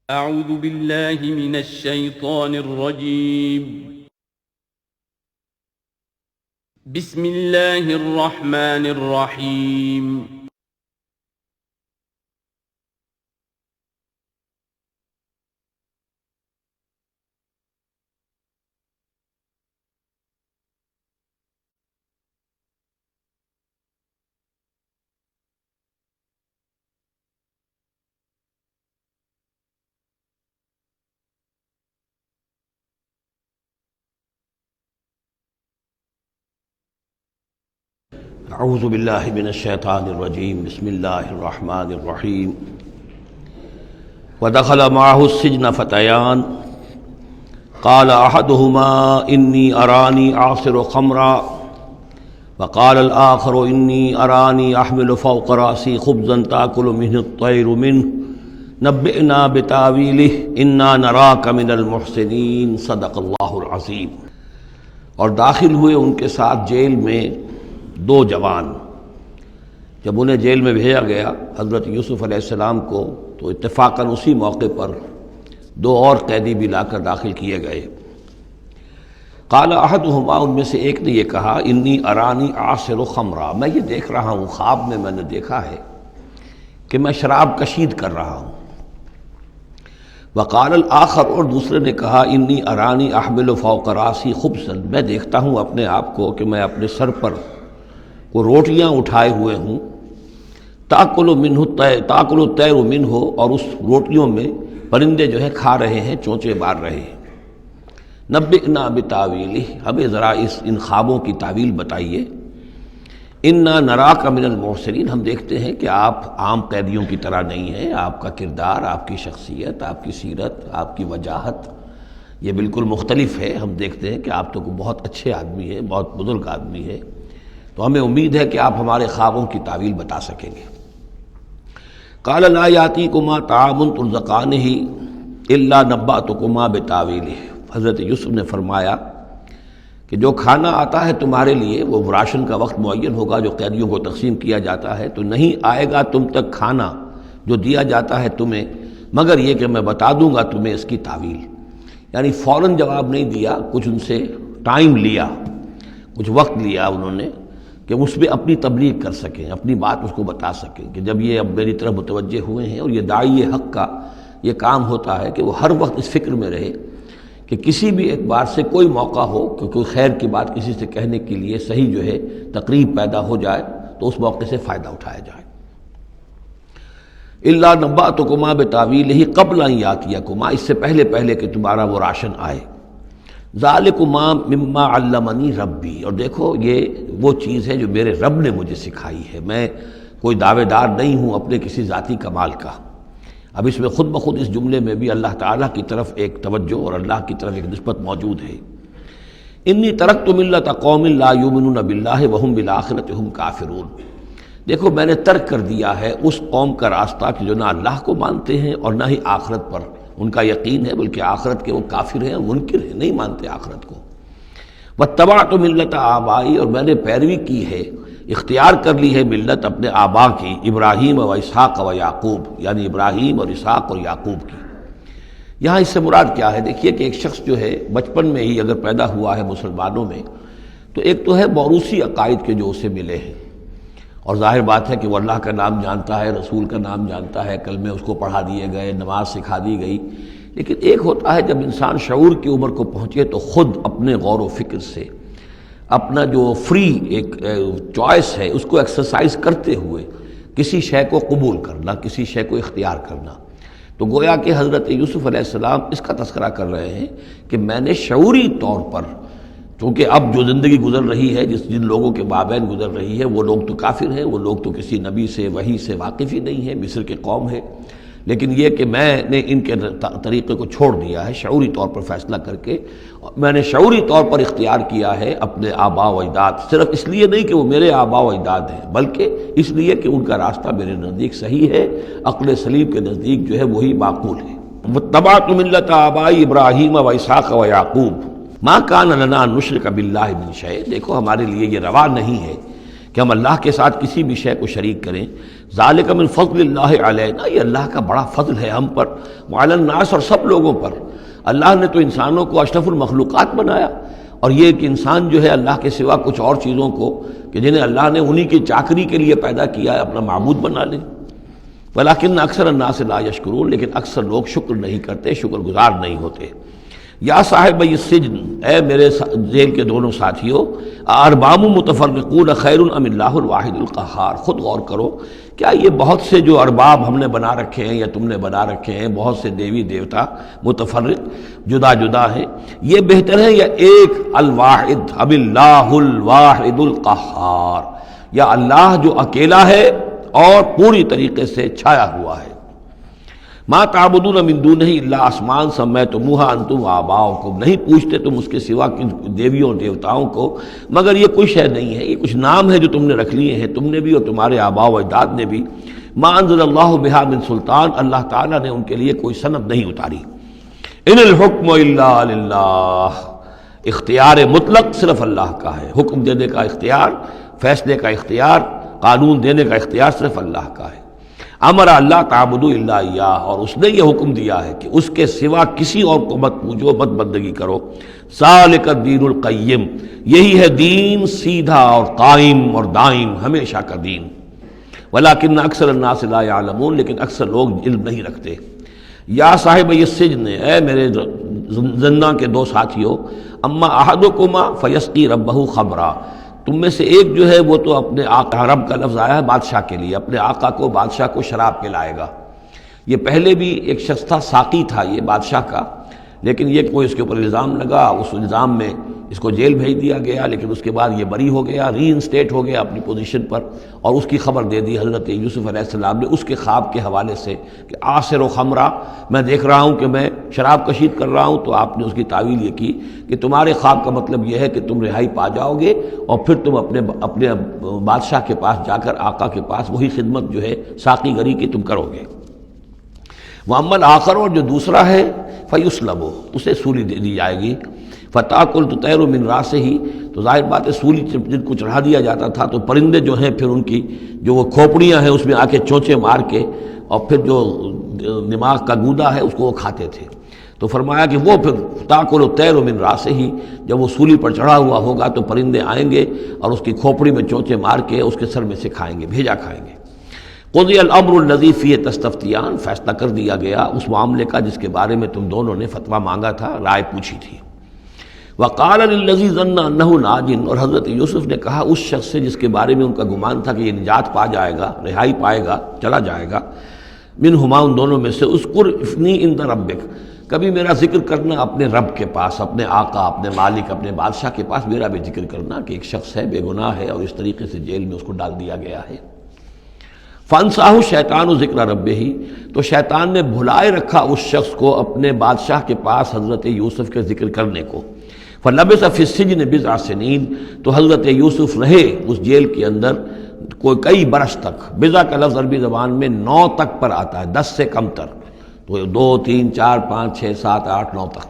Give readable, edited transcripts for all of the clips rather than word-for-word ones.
اعوذ باللہ من الشیطان الرجیم بسم اللہ الرحمن الرحیم اعوذ باللہ من الشیطان الرجیم بسم اللہ الرحمن الرحیم ودخل معه السجن فتیان قال احدهما انی ارانی اعصر خمرا وقال الآخر انی ارانی احمل فوق رأسی خبزا تأکل منه الطیر منه نبئنا بتاویلہ انا نراک من المحسنین صدق اللہ العظیم۔ اور داخل ہوئے ان کے ساتھ جیل میں دو جوان۔ جب انہیں جیل میں بھیجا گیا حضرت یوسف علیہ السلام کو، تو اتفاقاً اسی موقع پر دو اور قیدی بھی لا کر داخل کیے گئے۔ قال احدہما، ان میں سے ایک نے یہ کہا، انی ارانی اعصر خمرا، میں یہ دیکھ رہا ہوں، خواب میں نے دیکھا ہے کہ میں شراب کشید کر رہا ہوں۔ وقال الآخر، اور دوسرے نے کہا، انی ارانی احمل فوق راسی خبزا، میں دیکھتا ہوں اپنے آپ کو کہ میں اپنے سر پر وہ روٹیاں اٹھائے ہوئے ہوں، تاکل الطیر منہ، اور اس روٹیوں میں پرندے جو ہے کھا رہے ہیں، چونچے مار رہے ہیں۔ نبئنا بتاویلہ، ہمیں ذرا ان خوابوں کی تعویل بتائیے۔ انا نراک من المحسنین، ہم دیکھتے ہیں کہ آپ عام قیدیوں کی طرح نہیں ہیں، آپ کا کردار، آپ کی شخصیت، آپ کی سیرت، آپ کی وجاہت یہ بالکل مختلف ہے۔ ہم دیکھتے ہیں کہ آپ تو بہت اچھے آدمی ہیں، بہت بزرگ آدمی ہے، تو ہمیں امید ہے کہ آپ ہمارے خوابوں کی تعویل بتا سکیں گے۔ قال لا یاتیکما طعام ترزقانہ الا نبأتکما بتاویلہ، حضرت یوسف نے فرمایا کہ جو کھانا آتا ہے تمہارے لیے، وہ راشن کا وقت معین ہوگا جو قیدیوں کو تقسیم کیا جاتا ہے، تو نہیں آئے گا تم تک کھانا جو دیا جاتا ہے تمہیں، مگر یہ کہ میں بتا دوں گا تمہیں اس کی تعویل۔ یعنی فوراً جواب نہیں دیا، کچھ ان سے ٹائم لیا، کچھ وقت لیا انہوں نے کہ اس میں اپنی تبلیغ کر سکیں، اپنی بات اس کو بتا سکیں کہ جب یہ اب میری طرف متوجہ ہوئے ہیں۔ اور یہ داعی حق کا یہ کام ہوتا ہے کہ وہ ہر وقت اس فکر میں رہے کہ کسی بھی ایک بار سے کوئی موقع ہو کہ کوئی خیر کی بات کسی سے کہنے کے لیے صحیح جو ہے تقریب پیدا ہو جائے تو اس موقع سے فائدہ اٹھایا جائے۔ الا نبأتکما بتاویلہ قبل ان یاتیکما، اس سے پہلے کہ تمہارا وہ راشن آئے۔ ذالکما مما علمنی ربی، اور دیکھو یہ وہ چیز ہے جو میرے رب نے مجھے سکھائی ہے، میں کوئی دعوے دار نہیں ہوں اپنے کسی ذاتی کمال کا۔ اب اس میں خود بخود اس جملے میں بھی اللہ تعالیٰ کی طرف ایک توجہ اور اللہ کی طرف ایک نسبت موجود ہے۔ انی ترکت ملت قوم لا یؤمنون باللہ وہم بالآخرۃ ہم کافرون، دیکھو میں نے ترک کر دیا ہے اس قوم کا راستہ کہ جو نہ اللہ کو مانتے ہیں اور نہ ہی آخرت پر ان کا یقین ہے، بلکہ آخرت کے وہ کافر ہیں، منکر ہیں، نہیں مانتے آخرت کو۔ واتبعت ملت آبائی، اور میں نے پیروی کی ہے، اختیار کر لی ہے ملت اپنے آبا کی، ابراہیم و اسحاق و یعقوب، یعنی ابراہیم اور اسحاق اور یعقوب کی۔ یہاں اس سے مراد کیا ہے؟ دیکھیے کہ ایک شخص جو ہے بچپن میں ہی اگر پیدا ہوا ہے مسلمانوں میں، تو ایک تو ہے موروثی عقائد کے جو اسے ملے ہیں، اور ظاہر بات ہے کہ وہ اللہ کا نام جانتا ہے، رسول کا نام جانتا ہے، کلمے اس کو پڑھا دیے گئے، نماز سکھا دی گئی۔ لیکن ایک ہوتا ہے جب انسان شعور کی عمر کو پہنچے تو خود اپنے غور و فکر سے اپنا جو فری ایک چوائس ہے اس کو ایکسرسائز کرتے ہوئے کسی شے کو قبول کرنا، کسی شے کو اختیار کرنا۔ تو گویا کہ حضرت یوسف علیہ السلام اس کا تذکرہ کر رہے ہیں کہ میں نے شعوری طور پر، چونکہ اب جو زندگی گزر رہی ہے، جن لوگوں کے مابین گزر رہی ہے، وہ لوگ تو کافر ہیں، وہ لوگ تو کسی نبی سے وحی سے واقف ہی نہیں ہیں، مصر کے قوم ہے، لیکن یہ کہ میں نے ان کے طریقے کو چھوڑ دیا ہے شعوری طور پر فیصلہ کر کے، میں نے شعوری طور پر اختیار کیا ہے اپنے آبا و اجداد، صرف اس لیے نہیں کہ وہ میرے آبا و اجداد ہیں، بلکہ اس لیے کہ ان کا راستہ میرے نزدیک صحیح ہے، عقل سلیم کے نزدیک جو ہے وہی معقول ہے۔ واتبعت ملت آبائی ابراہیم و اسحاق و یعقوب ما کان لنا ان نشرک باللہ من شیء، دیکھو ہمارے لیے یہ روا نہیں ہے کہ ہم اللہ کے ساتھ کسی بھی شے کو شریک کریں. ذالک من فضل اللہ علینا، یہ اللہ کا بڑا فضل ہے ہم پر، وعلی الناس، اور سب لوگوں پر. اللہ نے تو انسانوں کو اشرف المخلوقات بنایا، اور یہ کہ انسان جو ہے اللہ کے سوا کچھ اور چیزوں کو کہ جنہیں اللہ نے انہی کی چاکری کے لیے پیدا کیا ہے اپنا معبود بنا لے. ولیکن اکثر الناس لا یشکرون، لیکن اکثر لوگ شکر نہیں کرتے، شکر گزار نہیں ہوتے. یا صاحب السجن، اے میرے جیل کے دونوں ساتھیوں، ارباب متفرقون خیر ام اللہ الواحد القہار. خود غور کرو، کیا یہ بہت سے جو ارباب ہم نے بنا رکھے ہیں یا تم نے بنا رکھے ہیں، بہت سے دیوی دیوتا متفرق جدا جدا ہیں، یہ بہتر ہے یا ایک الواحد اب اللہ الواحد القہار، یا اللہ جو اکیلا ہے اور پوری طریقے سے چھایا ہوا ہے. ما تعبدون من دونہ الا اسماء سمیتموها انتم وآباؤکم، نہیں پوچھتے تم اس کے سوا دیویوں اور دیوتاؤں کو مگر یہ کوئی شے نہیں ہے، یہ کچھ نام ہے جو تم نے رکھ لیے ہیں، تم نے بھی اور تمہارے آباء و اجداد نے بھی. ما انزل اللہ بہا من سلطان، اللہ تعالیٰ نے ان کے لیے کوئی سند نہیں اتاری. ان الحکم الا للہ، اختیار مطلق صرف اللہ کا ہے. حکم دینے کا اختیار، فیصلے کا اختیار، قانون دینے کا اختیار صرف اللہ کا ہے. امر اللہ تعبدوا الا ایاہ، اور اس نے یہ حکم دیا ہے کہ اس کے سوا کسی اور کو مت پوجو، مت بندگی کرو. ذالک الدین القیم، یہی ہے دین سیدھا اور قائم اور دائم، ہمیشہ کا دین. ولیکن اکثر الناس لا یعلمون، لیکن اکثر لوگ علم نہیں رکھتے. یا صاحب السجن، اے میرے زنداں کے دو ساتھیوں، اما احدکما فیسقی ربہ خمرا، تم میں سے ایک جو ہے وہ تو اپنے آقا، رب کا لفظ آیا ہے بادشاہ کے لیے، اپنے آقا کو، بادشاہ کو شراب پلائے گا. یہ پہلے بھی ایک شخص تھا، ساقی تھا یہ بادشاہ کا، لیکن یہ کوئی اس کے اوپر الزام لگا، اس الزام میں اس کو جیل بھیج دیا گیا، لیکن اس کے بعد یہ بری ہو گیا، ری انسٹیٹ ہو گیا اپنی پوزیشن پر، اور اس کی خبر دے دی حضرت یوسف علیہ السلام نے اس کے خواب کے حوالے سے کہ آصر و خمرہ، میں دیکھ رہا ہوں کہ میں شراب کشید کر رہا ہوں. تو آپ نے اس کی تعویل یہ کی کہ تمہارے خواب کا مطلب یہ ہے کہ تم رہائی پا جاؤ گے، اور پھر تم اپنے بادشاہ کے پاس جا کر، آقا کے پاس وہی خدمت جو ہے ساقی گری کی تم کرو گے. وَأَمَّا الْآخَرُ، اور جو دوسرا ہے، فَيُسْلَبُ، اسے سولی دے دی جائے گی. فَتَأْكُلُ الطَّيْرُ مِنْ رَأْسِهِ، تو ظاہر بات ہے سولی جن کو چڑھا دیا جاتا تھا تو پرندے جو ہیں پھر ان کی جو وہ کھوپڑیاں ہیں اس میں آ کے چونچے مار کے، اور پھر جو دماغ کا گودا ہے اس کو وہ کھاتے تھے. تو فرمایا کہ وہ پھر تَأْكُلُ الطَّيْرُ مِنْ رَأْسِهِ، جب وہ سولی پر چڑھا ہوا ہوگا تو پرندے آئیں گے اور اس کی کھوپڑی میں چونچے مار کے اس کے سر میں سے کھائیں گے، بھیجا کھائیں گے. قضی الامر الذی فیہ تستفتیان، فیصلہ کر دیا گیا اس معاملے کا جس کے بارے میں تم دونوں نے فتویٰ مانگا تھا، رائے پوچھی تھی. وقال للذی ظن انہ ناج، اور حضرت یوسف نے کہا اس شخص سے جس کے بارے میں ان کا گمان تھا کہ یہ نجات پا جائے گا، رہائی پائے گا، چلا جائے گا، منہما، ان دونوں میں سے، اذکر افنی عند ربک، کبھی میرا ذکر کرنا اپنے رب کے پاس، اپنے آقا، اپنے مالک، اپنے بادشاہ کے پاس میرا بھی ذکر کرنا کہ ایک شخص ہے، بے گناہ ہے، اور اس طریقے سے جیل میں اس کو ڈال دیا گیا ہے. فانساہ شیطان ذکر ربہ، تو شیطان نے بھلائے رکھا اس شخص کو اپنے بادشاہ کے پاس حضرت یوسف کے ذکر کرنے کو. فلبث فی السجن بضع سنین، تو حضرت یوسف رہے اس جیل کے اندر کوئی کئی برس تک. بضع کا لفظ عربی زبان میں 9 تک پر آتا ہے، 10 سے کم تر، تو 2 3 4 5 6 7 8 9 تک.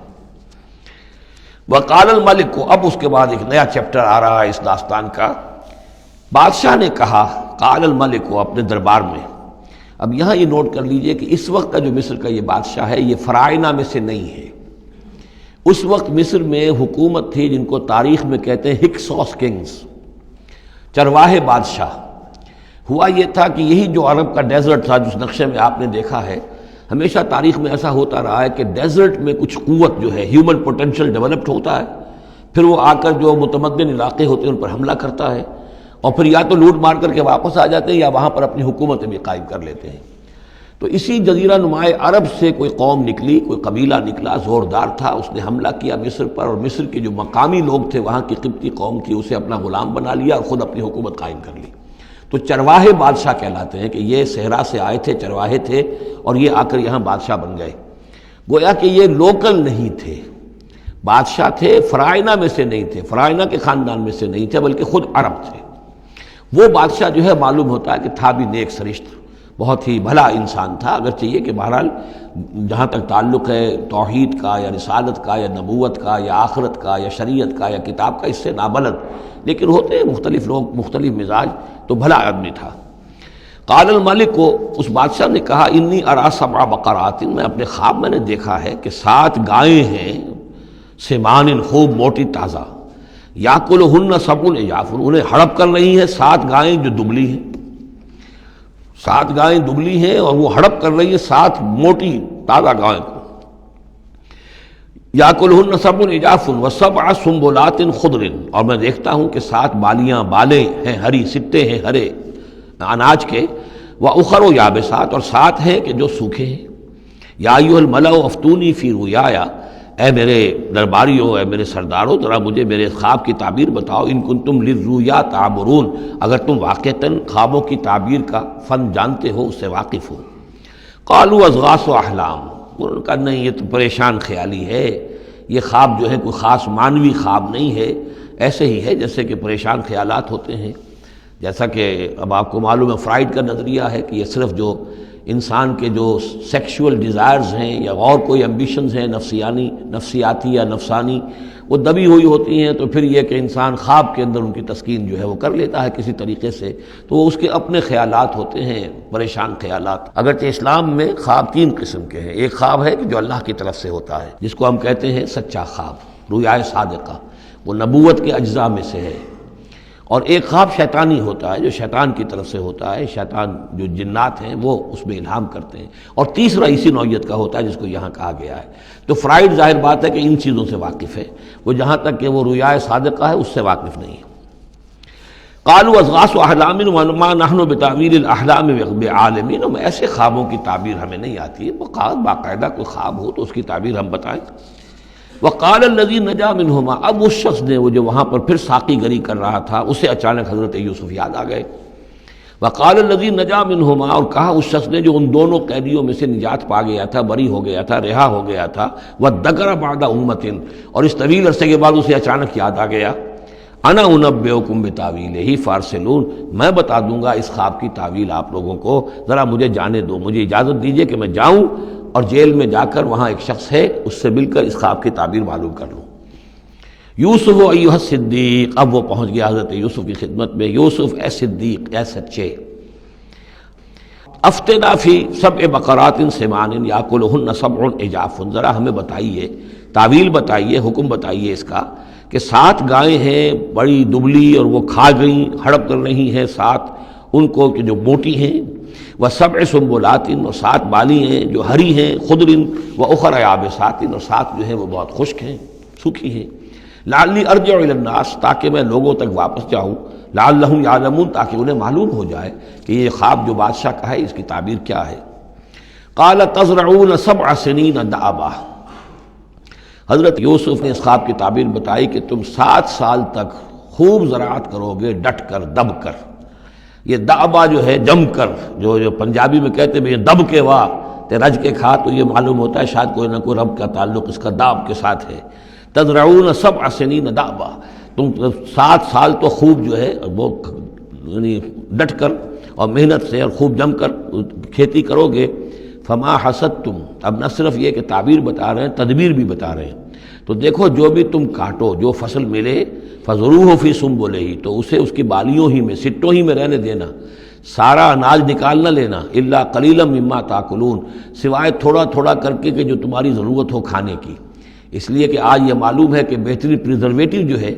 وقال الملک کو، اب اس کے بعد ایک نیا چیپٹر آ رہا ہے اس داستان کا. بادشاہ نے کہا، قال الملک کو، اپنے دربار میں. اب یہاں یہ نوٹ کر لیجئے کہ اس وقت کا جو مصر کا یہ بادشاہ ہے یہ فرائنہ میں سے نہیں ہے. اس وقت مصر میں حکومت تھی جن کو تاریخ میں کہتے ہیں ہکسوس کنگز، چرواہے بادشاہ. ہوا یہ تھا کہ یہی جو عرب کا ڈیزرٹ تھا جس نقشے میں آپ نے دیکھا ہے، ہمیشہ تاریخ میں ایسا ہوتا رہا ہے کہ ڈیزرٹ میں کچھ قوت جو ہے، ہیومن پوٹینشل ڈیولپڈ ہوتا ہے، پھر وہ آ کر جو متمدن علاقے ہوتے ہیں ان پر حملہ کرتا ہے، اور پھر یا تو لوٹ مار کر کے واپس آ جاتے ہیں یا وہاں پر اپنی حکومتیں بھی قائم کر لیتے ہیں. تو اسی جزیرہ نمائے عرب سے کوئی قوم نکلی، کوئی قبیلہ نکلا، زوردار تھا، اس نے حملہ کیا مصر پر، اور مصر کے جو مقامی لوگ تھے وہاں کی قبطی قوم کی، اسے اپنا غلام بنا لیا اور خود اپنی حکومت قائم کر لی. تو چرواہے بادشاہ کہلاتے ہیں کہ یہ صحرا سے آئے تھے، چرواہے تھے، اور یہ آ کر یہاں بادشاہ بن گئے. گویا کہ یہ لوکل نہیں تھے، بادشاہ تھے، فرائنہ میں سے نہیں تھے، فرائنہ کے خاندان میں سے نہیں تھے، بلکہ خود عرب تھے. وہ بادشاہ جو ہے معلوم ہوتا ہے کہ تھا بھی نیک سرشت، بہت ہی بھلا انسان تھا، اگرچہ یہ کہ بہرحال جہاں تک تعلق ہے توحید کا یا رسالت کا یا نبوت کا یا آخرت کا یا شریعت کا یا کتاب کا، اس سے نابلد، لیکن ہوتے ہیں مختلف لوگ مختلف مزاج، تو بھلا آدمی تھا۔ قال الملک کو اس بادشاہ نے کہا انی ارا سبع بقرات، میں اپنے خواب میں نے دیکھا ہے کہ 7 گائیں ہیں، سمان خوب موٹی تازہ، یاکلہن سبع عجاف، انہیں ہڑپ کر رہی ہیں 7 گائیں جو دبلی ہیں، 7 گائیں دبلی ہیں اور وہ ہڑپ کر رہی ہیں 7 موٹی تازہ گائیں کو، یاکلہن سبع عجاف وسبع سنبلات خضر، اور میں دیکھتا ہوں کہ 7 بالیاں بالیں ہیں ہری، سٹے ہیں ہرے اناج کے، وَأُخَرُ یابسات، اور 7 ہیں کہ جو سوکھے ہیں۔ یا ایھا الملأ افتونی فی رؤیایا، اے میرے درباریوں، اے میرے سرداروں، ذرا مجھے میرے خواب کی تعبیر بتاؤ، ان کنتم للرؤیا تعبرون، اگر تم واقعتاً خوابوں کی تعبیر کا فن جانتے ہو، اس سے واقف ہو۔ قالوا اضغاث احلام، انہوں نے کہا نہیں یہ تو پریشان خیالی ہے، یہ خواب جو ہے کوئی خاص معنوی خواب نہیں ہے، ایسے ہی ہے جیسے کہ پریشان خیالات ہوتے ہیں۔ جیسا کہ اب آپ کو معلوم ہے فرائڈ کا نظریہ ہے کہ یہ صرف جو انسان کے جو سیکشول ڈیزائرز ہیں یا اور کوئی ایمبیشنز ہیں نفسیاتی یا نفسانی، وہ دبی ہوئی ہوتی ہیں، تو پھر یہ کہ انسان خواب کے اندر ان کی تسکین جو ہے وہ کر لیتا ہے کسی طریقے سے، تو وہ اس کے اپنے خیالات ہوتے ہیں، پریشان خیالات۔ اگرچہ اسلام میں خواب 3 قسم کے ہیں، ایک خواب ہے کہ جو اللہ کی طرف سے ہوتا ہے، جس کو ہم کہتے ہیں سچا خواب، رؤیا صادقہ، وہ نبوت کے اجزاء میں سے ہے، اور ایک خواب شیطانی ہوتا ہے جو شیطان کی طرف سے ہوتا ہے، شیطان جو جنات ہیں وہ اس میں الہام کرتے ہیں، اور تیسرا اسی نوعیت کا ہوتا ہے جس کو یہاں کہا گیا ہے۔ تو فرائڈ ظاہر بات ہے کہ ان چیزوں سے واقف ہے، وہ جہاں تک کہ وہ رؤیا صادقہ ہے اس سے واقف نہیں ہے۔ قالوا اضغاث احلام وما نحن بتاویل الاحلام بعالمین، ایسے خوابوں کی تعبیر ہمیں نہیں آتی ہے، وہ باقاعدہ کوئی خواب ہو تو اس کی تعبیر ہم بتائیں۔ وقال الذی نجا منہما، اب اس شخص نے، وہ جو وہاں پر پھر ساقی گری کر رہا تھا، اسے اچانک حضرت یوسف یاد آ گئے۔ وقال الذی نجا منہما، اور کہا اس شخص نے جو ان دونوں قیدیوں میں سے نجات پا گیا تھا، بری ہو گیا تھا، رہا ہو گیا تھا، وذکر بعد امۃ، اور اس طویل عرصے کے بعد اسے اچانک یاد آ گیا، انا انبئکم بتاویلہ فارسلون، میں بتا دوں گا اس خواب کی تعویل آپ لوگوں کو، ذرا مجھے جانے دو، مجھے اجازت دیجیے کہ میں جاؤں اور جیل میں جا کر وہاں ایک شخص ہے اس سے مل کر اس خواب کی تعبیر معلوم کر لوں۔ یوسف ایھا الصدیق، اب وہ پہنچ گیا حضرت یوسف کی خدمت میں، یوسف اے صدیق، اے سچے، افتنا فی سبع بقرات سمان یاکلہن سبع عجاف، ذرا ہمیں بتائیے، تعویل بتائیے، حکم بتائیے اس کا کہ 7 گائیں ہیں بڑی دبلی اور وہ کھا گئیں، ہڑپ کر رہی ہیں 7 ان کو کہ جو موٹی ہیں، وسبع سنبلات، اور 7 بالی ہیں جو ہری ہیں، خضر واخر یابسات، اور 7 جو ہیں وہ بہت خشک ہیں، سوکھی ہیں، لعلی ارجع الی الناس، تاکہ میں لوگوں تک واپس جاؤں، لعلہم یعلمون، تاکہ انہیں معلوم ہو جائے کہ یہ خواب جو بادشاہ کا ہے اس کی تعبیر کیا ہے۔ قال تزرعون 7 سنین دأبا، حضرت یوسف نے اس خواب کی تعبیر بتائی کہ تم 7 سال تک خوب زراعت کرو گے، ڈٹ کر، دب کر۔ یہ دأبا جو ہے جم کر، جو پنجابی میں کہتے ہیں یہ دب کے واہ تے رج کے کھا، تو یہ معلوم ہوتا ہے شاید کوئی نہ کوئی رب کا تعلق اس کا داب کے ساتھ ہے۔ تزرعون 7 سنین دأبا، تم 7 سال تو خوب جو ہے وہ یعنی ڈٹ کر اور محنت سے اور خوب جم کر کھیتی کرو گے۔ فما حصدتم، اب نہ صرف یہ کہ تعبیر بتا رہے ہیں، تدبیر بھی بتا رہے ہیں، تو دیکھو جو بھی تم کاٹو، جو فصل ملے، فضروہ فی سنبلہ، تو اسے اس کی بالیوں ہی میں، سٹوں ہی میں رہنے دینا، سارا اناج نکال نہ لینا، الا قلیلا مما تاکلون، سوائے تھوڑا تھوڑا کر کے کہ جو تمہاری ضرورت ہو کھانے کی، اس لیے کہ آج یہ معلوم ہے کہ بہترین پریزرویٹو جو ہے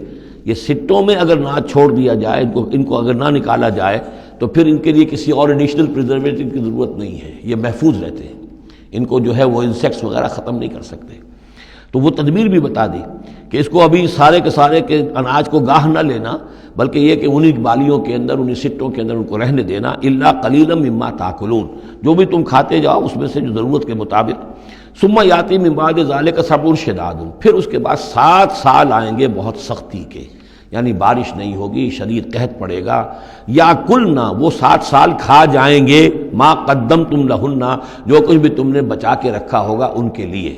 یہ سٹوں میں اگر نہ چھوڑ دیا جائے، ان کو اگر نہ نکالا جائے تو پھر ان کے لیے کسی اور ایڈیشنل پریزرویٹو کی ضرورت نہیں ہے، یہ محفوظ رہتے ہیں، ان کو جو ہے وہ انسیکٹس وغیرہ ختم نہیں کر سکتے۔ تو وہ تدبیر بھی بتا دی کہ اس کو ابھی سارے کے سارے کے اناج کو گاہ نہ لینا، بلکہ یہ کہ انہی بالیوں کے اندر، انہی سٹوں کے اندر ان کو رہنے دینا، الا قلیلا مما تاکلون، جو بھی تم کھاتے جاؤ اس میں سے جو ضرورت کے مطابق۔ ثم یاتی من بعد ذلک صبر شداد، پھر اس کے بعد 7 سال آئیں گے بہت سختی کے، یعنی بارش نہیں ہوگی، شدید قحط پڑے گا، یا کلنا، وہ 7 سال کھا جائیں گے، ما قدمتم لہن، جو کچھ بھی تم نے بچا کے رکھا ہوگا ان کے لیے،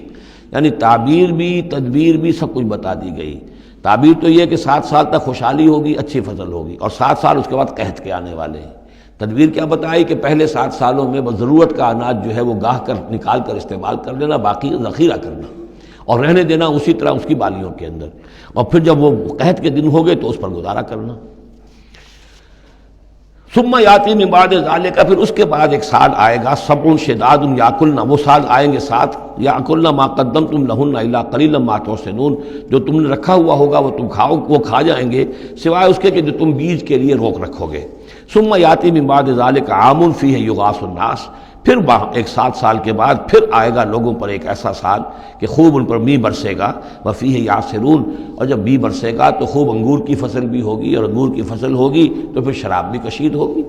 یعنی تعبیر بھی تدبیر بھی سب کچھ بتا دی گئی۔ تعبیر تو یہ کہ 7 سال تک خوشحالی ہوگی، اچھی فصل ہوگی، اور 7 سال اس کے بعد قحط کے آنے والے ہیں، تدبیر کیا بتائی کہ پہلے 7 سالوں میں بس ضرورت کا اناج جو ہے وہ گاہ کر نکال کر استعمال کر لینا، باقی ذخیرہ کرنا اور رہنے دینا اسی طرح اس کی بالیوں کے اندر، اور پھر جب وہ قحط کے دن ہو گئے تو اس پر گزارا کرنا۔ ثم یاتی من بعد ذالک، پھر اس کے بعد ایک سال آئے گا، سبع شداد یاکلن، وہ سال آئیں گے 7، یاکلن ما قدمتم لہن الا قلیلا ما تحسنون، جو تم نے رکھا ہوا ہوگا وہ تم کھاؤ، وہ کھا جائیں گے سوائے اس کے کہ جو تم بیج کے لیے روک رکھو گے۔ ثم یاتی من بعد ذالک عام فیہ یغاث الناس، پھر ایک 7 سال کے بعد پھر آئے گا لوگوں پر ایک ایسا سال کہ خوب ان پر می برسے گا، وفیہ یعصرون، اور جب می برسے گا تو خوب انگور کی فصل بھی ہوگی، اور انگور کی فصل ہوگی تو پھر شراب بھی کشید ہوگی۔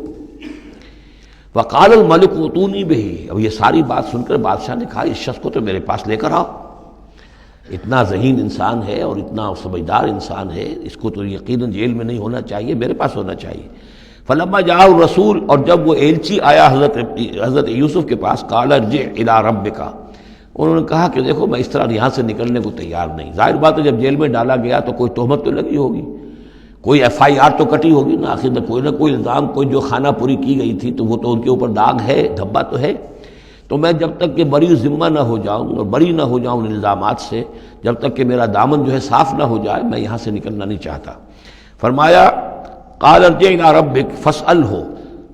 وقال الملک اوتونی بہ، اب یہ ساری بات سن کر بادشاہ نے کہا اس شخص کو تو میرے پاس لے کر آؤ، اتنا ذہین انسان ہے اور اتنا سمجھدار انسان ہے، اس کو تو یقیناً جیل میں نہیں ہونا چاہیے، میرے پاس ہونا چاہیے۔ فلما جاء الرسول، اور جب وہ ایلچی آیا حضرت یوسف کے پاس، قال ارجع الی ربک، انہوں نے کہا کہ دیکھو میں اس طرح یہاں سے نکلنے کو تیار نہیں۔ ظاہر بات ہے جب جیل میں ڈالا گیا تو کوئی تہمت تو لگی ہوگی، کوئی FIR تو کٹی ہوگی نا، آخر میں کوئی نہ کوئی الزام، کوئی جو خانہ پوری کی گئی تھی تو وہ تو ان کے اوپر داغ ہے، دھبا تو ہے۔ تو میں جب تک کہ بری ذمہ نہ ہو جاؤں اور بری نہ ہو جاؤں ان الزامات سے، جب تک کہ میرا دامن جو ہے صاف نہ ہو جائے، میں یہاں سے نکلنا نہیں چاہتا۔ فرمایا قال ارجع الی ربک فاسألہ،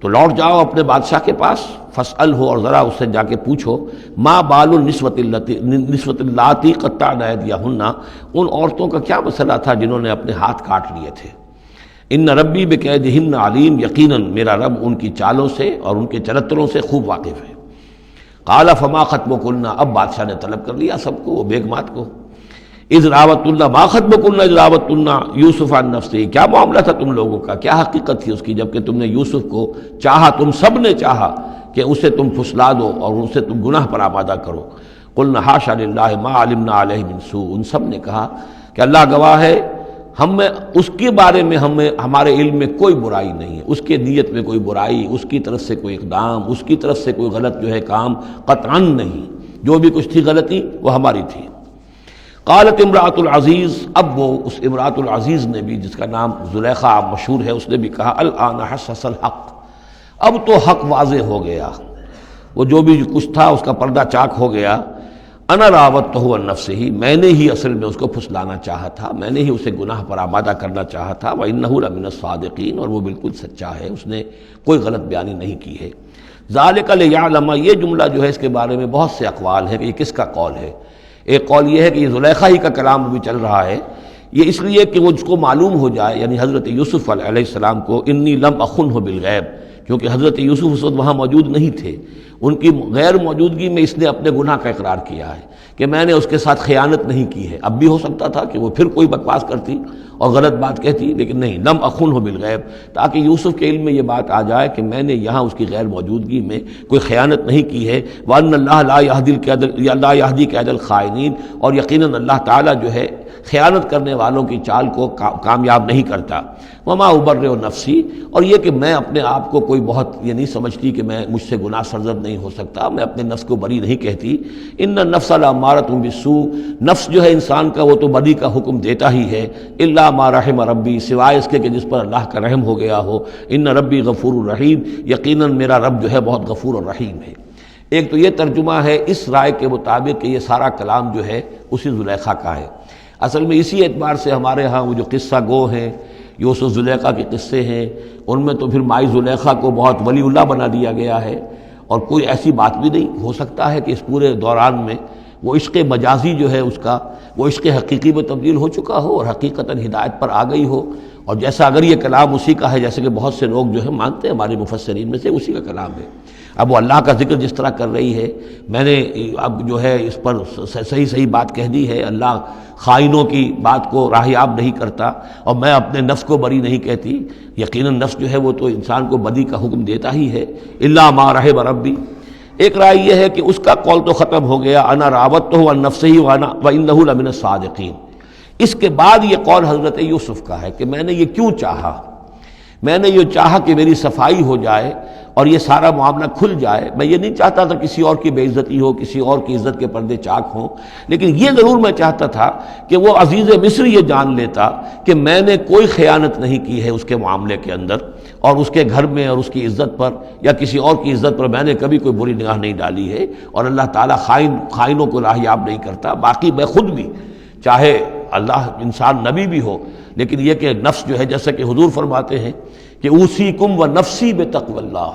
تو لوٹ جاؤ اپنے بادشاہ کے پاس، فاسألہ، اور ذرا اس سے جا کے پوچھو، ما بال النسوۃ اللاتی قطعن ایدیہن، ان عورتوں کا کیا مسئلہ تھا جنہوں نے اپنے ہاتھ کاٹ لیے تھے۔ ان ربی بکیدہن علیم، یقیناً میرا رب ان کی چالوں سے اور ان کے چرتروں سے خوب واقف ہے۔ قال فما خطبکن، اب بادشاہ نے طلب کر لیا سب کو، وہ بیگمات کو، اذ راوتن، ما خطبکن اذ راوتن یوسف عن نفسہ، کیا معاملہ تھا تم لوگوں کا، کیا حقیقت تھی اس کی جب کہ تم نے یوسف کو چاہا، تم سب نے چاہا کہ اسے تم پھسلا دو اور اسے تم گناہ پر آمادہ کرو۔ قلنا حاشا للہ ما علمنا علیہ من سوء، ان سب نے کہا کہ اللہ گواہ ہے ہم میں اس کے بارے میں ہمارے علم میں کوئی برائی نہیں ہے، اس کے نیت میں کوئی برائی، اس کی طرف سے کوئی اقدام، اس کی طرف سے کوئی غلط جو ہے کام قطعاً نہیں، جو بھی کچھ تھی غلطی وہ ہماری تھی۔ قالت امرأۃ العزیز، اب وہ اس امرأۃ العزیز نے بھی، جس کا نام زلیخا مشہور ہے، اس نے بھی کہا الآن حسس الحق، اب تو حق واضح ہو گیا، وہ جو بھی کچھ تھا اس کا پردہ چاک ہو گیا۔ انا راودتہ عن نفسہ، میں نے ہی اصل میں اس کو پھسلانا چاہا تھا، میں نے ہی اسے گناہ پر آمادہ کرنا چاہا تھا، وانہ لمن الصادقین، اور وہ بالکل سچا ہے، اس نے کوئی غلط بیانی نہیں کی ہے۔ ذالک لیعلم، یہ جملہ جو ہے اس کے بارے میں بہت سے اقوال ہیں کہ یہ کس کا قول ہے۔ ایک قول یہ ہے کہ یہ زلیخا ہی کا کلام بھی چل رہا ہے، یہ اس لیے کہ وہ اس کو معلوم ہو جائے، یعنی حضرت یوسف علیہ السلام کو، انی لم اخنہ بالغیب، کیونکہ حضرت یوسف اس وقت وہاں موجود نہیں تھے، ان کی غیر موجودگی میں اس نے اپنے گناہ کا اقرار کیا ہے کہ میں نے اس کے ساتھ خیانت نہیں کی ہے۔ اب بھی ہو سکتا تھا کہ وہ پھر کوئی بکواس کرتی اور غلط بات کہتی، لیکن نہیں، لم اخنہ بالغیب، تاکہ یوسف کے علم میں یہ بات آ جائے کہ میں نے یہاں اس کی غیر موجودگی میں کوئی خیانت نہیں کی ہے۔ وَأَنَّ اللَّهَ لَا يَهْدِي كَيْدَ الْخَائِنِينَ، اور یقیناً اللہ تعالیٰ جو ہے خیانت کرنے والوں کی چال کو کامیاب نہیں کرتا۔ وما ابرئ نفسی، اور یہ کہ میں اپنے آپ کو کوئی بہت یہ نہیں سمجھتی کہ میں مجھ سے گناہ سرزد نہیں ہو سکتا، میں اپنے نفس کو بری نہیں کہتی۔ ان النفس لامارۃ بالسوء، نفس جو ہے انسان کا وہ تو بدی کا حکم دیتا ہی ہے، الا ما رحم ربی، سوائے اس کے کہ جس پر اللہ کا رحم ہو گیا ہو۔ ان ربی غفور الرحیم، یقیناً میرا رب جو ہے بہت غفور اور رحیم ہے۔ ایک تو یہ ترجمہ ہے اس رائے کے مطابق کہ یہ سارا کلام جو ہے اسی زلیخا کا ہے۔ اصل میں اسی اعتبار سے ہمارے ہاں وہ جو قصہ گو ہیں، یوسف زلیخا کے قصے ہیں، ان میں تو پھر مائی زلیخا کو بہت ولی اللہ بنا دیا گیا ہے، اور کوئی ایسی بات بھی نہیں ہو سکتا ہے کہ اس پورے دوران میں وہ عشق مجازی جو ہے اس کا وہ عشق حقیقی میں تبدیل ہو چکا ہو اور حقیقتاً ہدایت پر آ گئی ہو، اور جیسا اگر یہ کلام اسی کا ہے، جیسے کہ بہت سے لوگ جو ہے مانتے ہیں ہمارے مفسرین میں سے، اسی کا کلام ہے۔ اب وہ اللہ کا ذکر جس طرح کر رہی ہے، میں نے اب جو ہے اس پر صحیح بات کہہ دی ہے، اللہ خائنوں کی بات کو راہیاب نہیں کرتا، اور میں اپنے نفس کو بری نہیں کہتی، یقیناً نفس جو ہے وہ تو انسان کو بدی کا حکم دیتا ہی ہے، الا ما رحم ربی۔ ایک رائے یہ ہے کہ اس کا قول تو ختم ہو گیا، انا راودتہ عن نفسہ وانہ لمن الصادقین۔ اس کے بعد یہ قول حضرت یوسف کا ہے کہ میں نے یہ کیوں چاہا، میں نے یہ چاہا کہ میری صفائی ہو جائے اور یہ سارا معاملہ کھل جائے. میں یہ نہیں چاہتا تھا کسی اور کی بے عزتی ہو، کسی اور کی عزت کے پردے چاک ہوں، لیکن یہ ضرور میں چاہتا تھا کہ وہ عزیز مصر یہ جان لیتا کہ میں نے کوئی خیانت نہیں کی ہے اس کے معاملے کے اندر، اور اس کے گھر میں اور اس کی عزت پر یا کسی اور کی عزت پر میں نے کبھی کوئی بری نگاہ نہیں ڈالی ہے، اور اللہ تعالیٰ خائنوں کو راہیاب نہیں کرتا. باقی میں خود بھی، چاہے اللہ انسان نبی بھی ہو، لیکن یہ کہ نفس جو ہے، جیسا کہ حضور فرماتے ہیں کہ اوصیکم و نفسی بتقوی اللہ،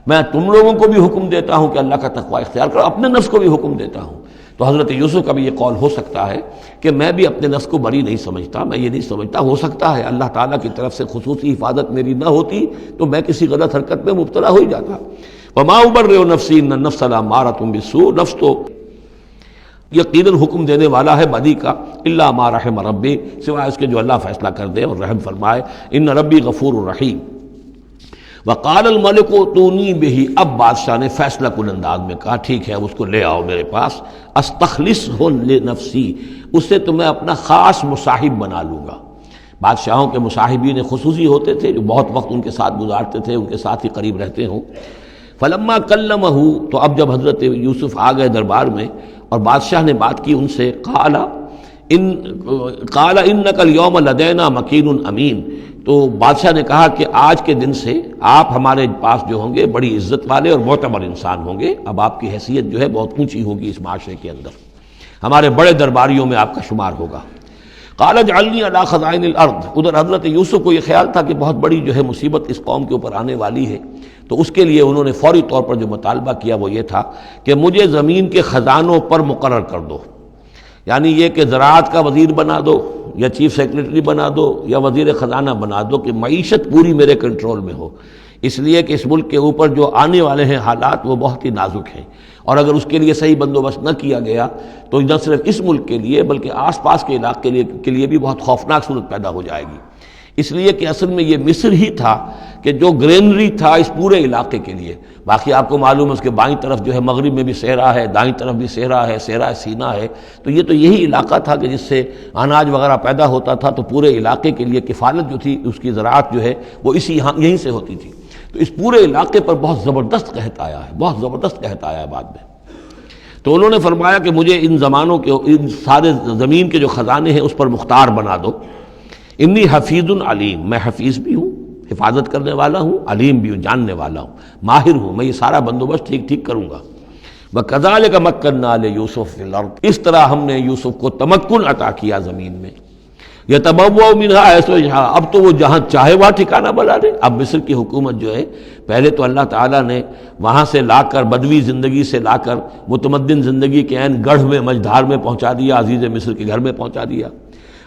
میں تم لوگوں کو بھی حکم دیتا ہوں کہ اللہ کا تقوی اختیار کرو، اپنے نفس کو بھی حکم دیتا ہوں. تو حضرت یوسف کا بھی یہ قول ہو سکتا ہے کہ میں بھی اپنے نفس کو بری نہیں سمجھتا، میں یہ نہیں سمجھتا، ہو سکتا ہے اللہ تعالیٰ کی طرف سے خصوصی حفاظت میری نہ ہوتی تو میں کسی غلط حرکت میں مبتلا ہو ہی جاتا. وما ابرئ نفسی ان النفس لامارۃ بالسوء، نفس تو یقیناً حکم دینے والا ہے بدی کا، الا ما رحم ربی، سوائے اس کے جو اللہ فیصلہ کر دے اور رحم فرمائے. ان ربی غفور رحیم. وقال الملک اتونی بہ، اب بادشاہ نے فیصلہ کن انداز میں کہا ٹھیک ہے اس کو لے آؤ میرے پاس، استخلصہ لنفسی، اسے تو میں اپنا خاص مصاحب بنا لوں گا. بادشاہوں کے مصاحبین خصوصی ہوتے تھے جو بہت وقت ان کے ساتھ گزارتے تھے، ان کے ساتھ ہی قریب رہتے ہوں. فلما کلمہ، تو اب جب حضرت یوسف آ گئے دربار میں اور بادشاہ نے بات کی ان سے، قال انک اليوم لدینا مکین امین، تو بادشاہ نے کہا کہ آج کے دن سے آپ ہمارے پاس جو ہوں گے بڑی عزت والے اور معتبر انسان ہوں گے. اب آپ کی حیثیت جو ہے بہت اونچی ہوگی اس معاشرے کے اندر، ہمارے بڑے درباریوں میں آپ کا شمار ہوگا. قال اجعلنی علی خزائن الارض، ادھر حضرت یوسف کو یہ خیال تھا کہ بہت بڑی جو ہے مصیبت اس قوم کے اوپر آنے والی ہے، تو اس کے لیے انہوں نے فوری طور پر جو مطالبہ کیا وہ یہ تھا کہ مجھے زمین کے خزانوں پر مقرر کر دو. یعنی یہ کہ زراعت کا وزیر بنا دو یا چیف سیکریٹری بنا دو یا وزیر خزانہ بنا دو، کہ معیشت پوری میرے کنٹرول میں ہو. اس لیے کہ اس ملک کے اوپر جو آنے والے ہیں حالات وہ بہت ہی نازک ہیں، اور اگر اس کے لیے صحیح بندوبست نہ کیا گیا تو نہ صرف اس ملک کے لیے بلکہ آس پاس کے علاقے کے لیے بھی بہت خوفناک صورت پیدا ہو جائے گی. اس لیے کہ اصل میں یہ مصر ہی تھا کہ جو گرینری تھا اس پورے علاقے کے لیے. باقی آپ کو معلوم ہے اس کے بائیں طرف جو ہے مغرب میں بھی صحرا ہے، دائیں طرف بھی صحرا ہے، صحرا سینا ہے. تو یہ تو یہی علاقہ تھا کہ جس سے اناج وغیرہ پیدا ہوتا تھا، تو پورے علاقے کے لیے کفالت جو تھی اس کی زراعت جو ہے وہ یہیں سے ہوتی تھی. تو اس پورے علاقے پر بہت زبردست قحط آیا ہے، بہت زبردست قحط آیا ہے بعد میں. تو انہوں نے فرمایا کہ مجھے ان زمانوں کے، ان سارے زمین کے جو خزانے ہیں اس پر مختار بنا دو. انی حفیظ علیم، میں حفیظ بھی ہوں، حفاظت کرنے والا ہوں، علیم بھی ہوں، جاننے والا ہوں، ماہر ہوں، میں یہ سارا بندوبست ٹھیک کروں گا. وَكَذَلِكَ مَكَّنَّا لِيُوسُفَ فِي الْأَرْضِ، اس طرح ہم نے یوسف کو تمکن عطا کیا زمین میں. يَتَبَوَّأُ مِنْهَا حَيْثُ يَشَاءُ، اب تو وہ جہاں چاہے وہاں ٹھکانہ بنا لے. اب مصر کی حکومت جو ہے، پہلے تو اللہ تعالیٰ نے وہاں سے لا کر بدوی زندگی سے لا کر متمدن زندگی کے عین گڑھ میں مجدھار میں پہنچا دیا، عزیز مصر کے گھر میں پہنچا دیا.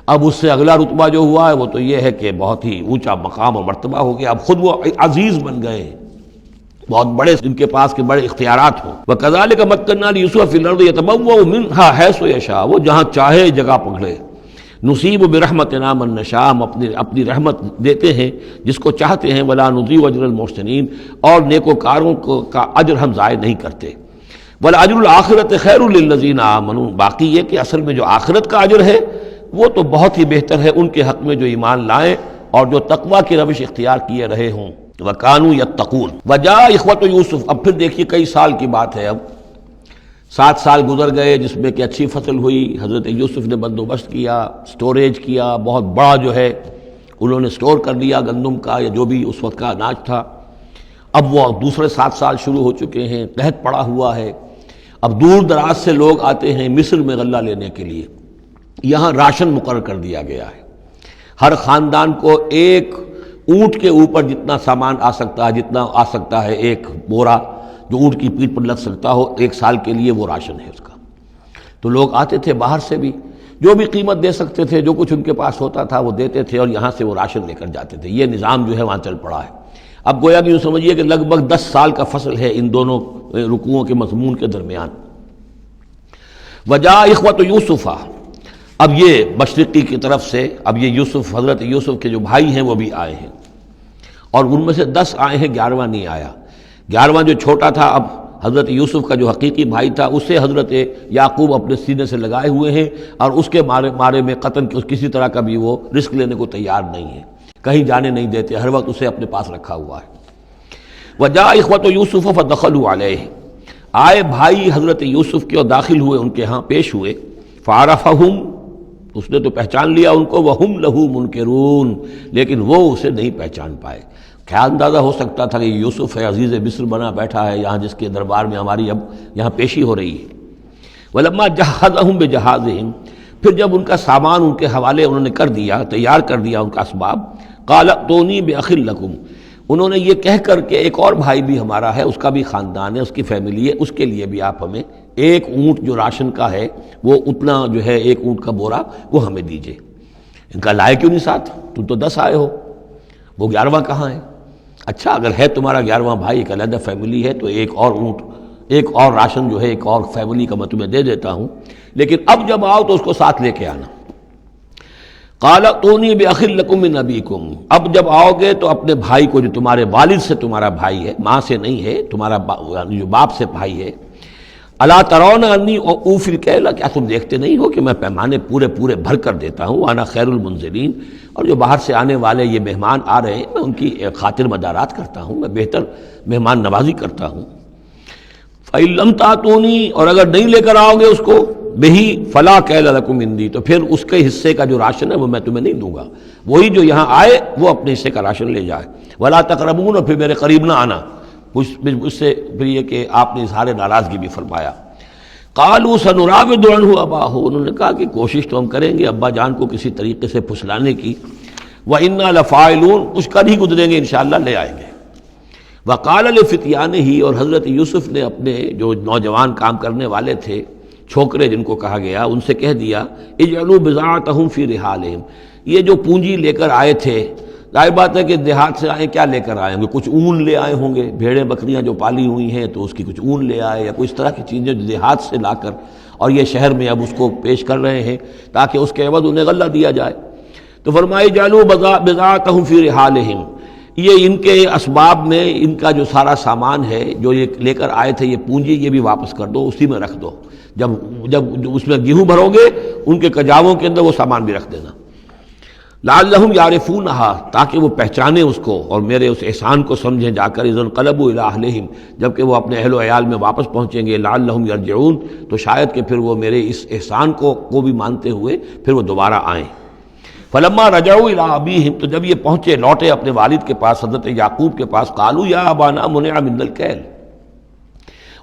اب اس سے اگلا رتبہ جو ہوا ہے وہ تو یہ ہے کہ بہت ہی اونچا مقام اور مرتبہ ہو گیا. اب خود وہ عزیز بن گئے ہیں، بہت بڑے ان کے پاس کے بڑے اختیارات ہوں. وَكَذَلِكَ مَكَّنَّا لِيُوسُفَ فِي الْأَرْضِ يَتَبَوَّأُ مِنْهَا حَيْثُ يَشَاءُ، وہ جہاں چاہے جگہ پکڑے. نصیب برحمتنا من نشاء، ہم اپنی رحمت دیتے ہیں جس کو چاہتے ہیں. ولا نضيع اجر المحسنین، اور نیکوکاروں کا اجر ہم ضائع نہیں کرتے. والاجر الآخرۃ خیر للذین آمنوا، باقی یہ کہ اصل میں جو آخرت کا اجر ہے وہ تو بہت ہی بہتر ہے ان کے حق میں جو ایمان لائیں اور جو تقوی کی روش اختیار کیے رہے ہوں. وَكَانُوا يَتَّقُونَ. وَجَاءَ إِخْوَةُ يُوسُف، اب پھر دیکھیے کئی سال کی بات ہے، اب 7 سال گزر گئے جس میں کہ اچھی فصل ہوئی. حضرت یوسف نے بندوبست کیا، سٹوریج کیا، بہت بڑا جو ہے انہوں نے سٹور کر لیا گندم کا یا جو بھی اس وقت کا اناج تھا. اب وہ دوسرے 7 سال شروع ہو چکے ہیں، قحط پڑا ہوا ہے. اب دور دراز سے لوگ آتے ہیں مصر میں غلہ لینے کے لیے. یہاں راشن مقرر کر دیا گیا ہے، ہر خاندان کو ایک اونٹ کے اوپر جتنا سامان آ سکتا ہے، جتنا آ سکتا ہے ایک بورا جو اونٹ کی پیٹھ پر لگ سکتا ہو، 1 سال کے لیے وہ راشن ہے اس کا. تو لوگ آتے تھے باہر سے بھی، جو بھی قیمت دے سکتے تھے، جو کچھ ان کے پاس ہوتا تھا وہ دیتے تھے اور یہاں سے وہ راشن لے کر جاتے تھے. یہ نظام جو ہے وہاں چل پڑا ہے. اب گویا کہ یوں سمجھیے کہ لگ بھگ 10 سال کا فصل ہے ان دونوں رکوعوں کے مضمون کے درمیان. وجاء اخوۃ یوسف، اب یہ مشرقی کی طرف سے اب یہ یوسف، حضرت یوسف کے جو بھائی ہیں وہ بھی آئے ہیں، اور ان میں سے 10 آئے ہیں، 11واں نہیں آیا. 11واں جو چھوٹا تھا، اب حضرت یوسف کا جو حقیقی بھائی تھا اسے حضرت یعقوب اپنے سینے سے لگائے ہوئے ہیں، اور اس کے مارے میں قطن کسی طرح کا بھی وہ رسک لینے کو تیار نہیں ہے. کہیں جانے نہیں دیتے، ہر وقت اسے اپنے پاس رکھا ہوا ہے۔ وجاء اخوۃ یوسف فدخلوا علیہ، آئے بھائی حضرت یوسف کے اور داخل ہوئے ان کے ہاں، پیش ہوئے۔ فعرفہم، اس نے تو پہچان لیا ان کو، وہم لہ منکرون، لیکن وہ اسے نہیں پہچان پائے۔ کیا اندازہ ہو سکتا تھا کہ یوسف ہے، عزیز مصر بنا بیٹھا ہے یہاں، جس کے دربار میں ہماری اب یہاں پیشی ہو رہی ہے۔ ولما جہزہم بجہازہم، پھر جب ان کا سامان ان کے حوالے انہوں نے کر دیا، تیار کر دیا ان کا اسباب، قال ائتونی بأخ لکم، انہوں نے یہ کہہ کر کہ ایک اور بھائی بھی ہمارا ہے، اس کا بھی خاندان ہے، اس کی فیملی ہے، اس کے لیے بھی آپ ہمیں ایک اونٹ جو راشن کا ہے وہ اتنا جو ہے ایک اونٹ کا بورا وہ ہمیں دیجئے۔ ان کا لائے کیوں نہیں ساتھ؟ تم تو 10 آئے ہو، وہ 11واں کہاں ہے؟ اچھا اگر ہے تمہارا 11واں بھائی، ایک علیحدہ فیملی ہے، تو ایک اور اونٹ، ایک اور راشن جو ہے ایک اور فیملی کا میں تمہیں دے دیتا ہوں، لیکن اب جب آؤ تو اس کو ساتھ لے کے آنا۔ قال ائتونی بأخ لکم من ابیکم، اب جب آؤ گے تو اپنے بھائی کو جو تمہارے والد سے تمہارا بھائی ہے، ماں سے نہیں ہے، تمہارا جو باپ سے بھائی ہے، الا ترون انی اوفی الکیل، کیا تم دیکھتے نہیں ہو کہ میں پیمانے پورے بھر کر دیتا ہوں، وانا خیر المنزلین، اور جو باہر سے آنے والے یہ مہمان آ رہے ہیں میں ان کی خاطر مدارات کرتا ہوں، میں بہتر مہمان نوازی کرتا ہوں۔ فإن لم تأتونی، اور اگر نہیں لے کر آؤ گے اس کو، بہی فلا کیل لکم عندی، تو پھر اس کے حصے کا جو راشن ہے وہ میں تمہیں نہیں دوں گا، وہی جو یہاں آئے وہ اپنے حصے کا راشن لے جائے۔ ولا تقربون، اور پھر میرے قریب نہ آنا، اس سے پھر یہ کہ آپ نے اظہار ناراضگی بھی فرمایا۔ قالوا سنراود عنہ اباہ، انہوں نے کہا کہ کوشش تو ہم کریں گے ابا جان کو کسی طریقے سے پھسلانے کی، وإنا لفاعلون، کچھ کر ہی گزریں گے انشاءاللہ، لے آئیں گے۔ وقال لفتیانہ، اور حضرت یوسف نے اپنے جو نوجوان کام کرنے والے تھے، چھوکرے جن کو کہا گیا، ان سے کہہ دیا، اجعلوا بضاعتہم فی رحالہم، یہ جو پونجی لے کر آئے تھے، ظاہر بات ہے کہ دیہات سے آئے، کیا لے کر آئے ہوں گے؟ کچھ اون لے آئے ہوں گے، بھیڑیں بکریاں جو پالی ہوئی ہیں تو اس کی کچھ اون لے آئے، یا کوئی اس طرح کی چیزیں جو دیہات سے لا کر اور یہ شہر میں اب اس کو پیش کر رہے ہیں تاکہ اس کے عوض انہیں غلہ دیا جائے۔ تو فرمایا جعلوا بضاعتہم فی رحالہم، یہ ان کے اسباب میں ان کا جو سارا سامان ہے جو یہ لے کر آئے تھے، یہ پونجی، یہ بھی واپس کر دو، اسی میں رکھ دو، جب اس میں گیہوں بھرو گے ان کے کجاووں کے اندر وہ سامان بھی رکھ دینا۔ لعلہم یعرفونہا، تاکہ وہ پہچانے اس کو اور میرے اس احسان کو سمجھیں جا کر، اذا انقلبوا الی اہلہم، جبکہ وہ اپنے اہل و عیال میں واپس پہنچیں گے، لعلہم یرجعون، تو شاید کہ پھر وہ میرے اس احسان کو بھی مانتے ہوئے پھر وہ دوبارہ آئیں۔ فلما رجعوا الی ابیہم، تو جب یہ پہنچے لوٹے اپنے والد کے پاس، حضرت یعقوب کے پاس، قالوا یا ابانا منع منا الکیل،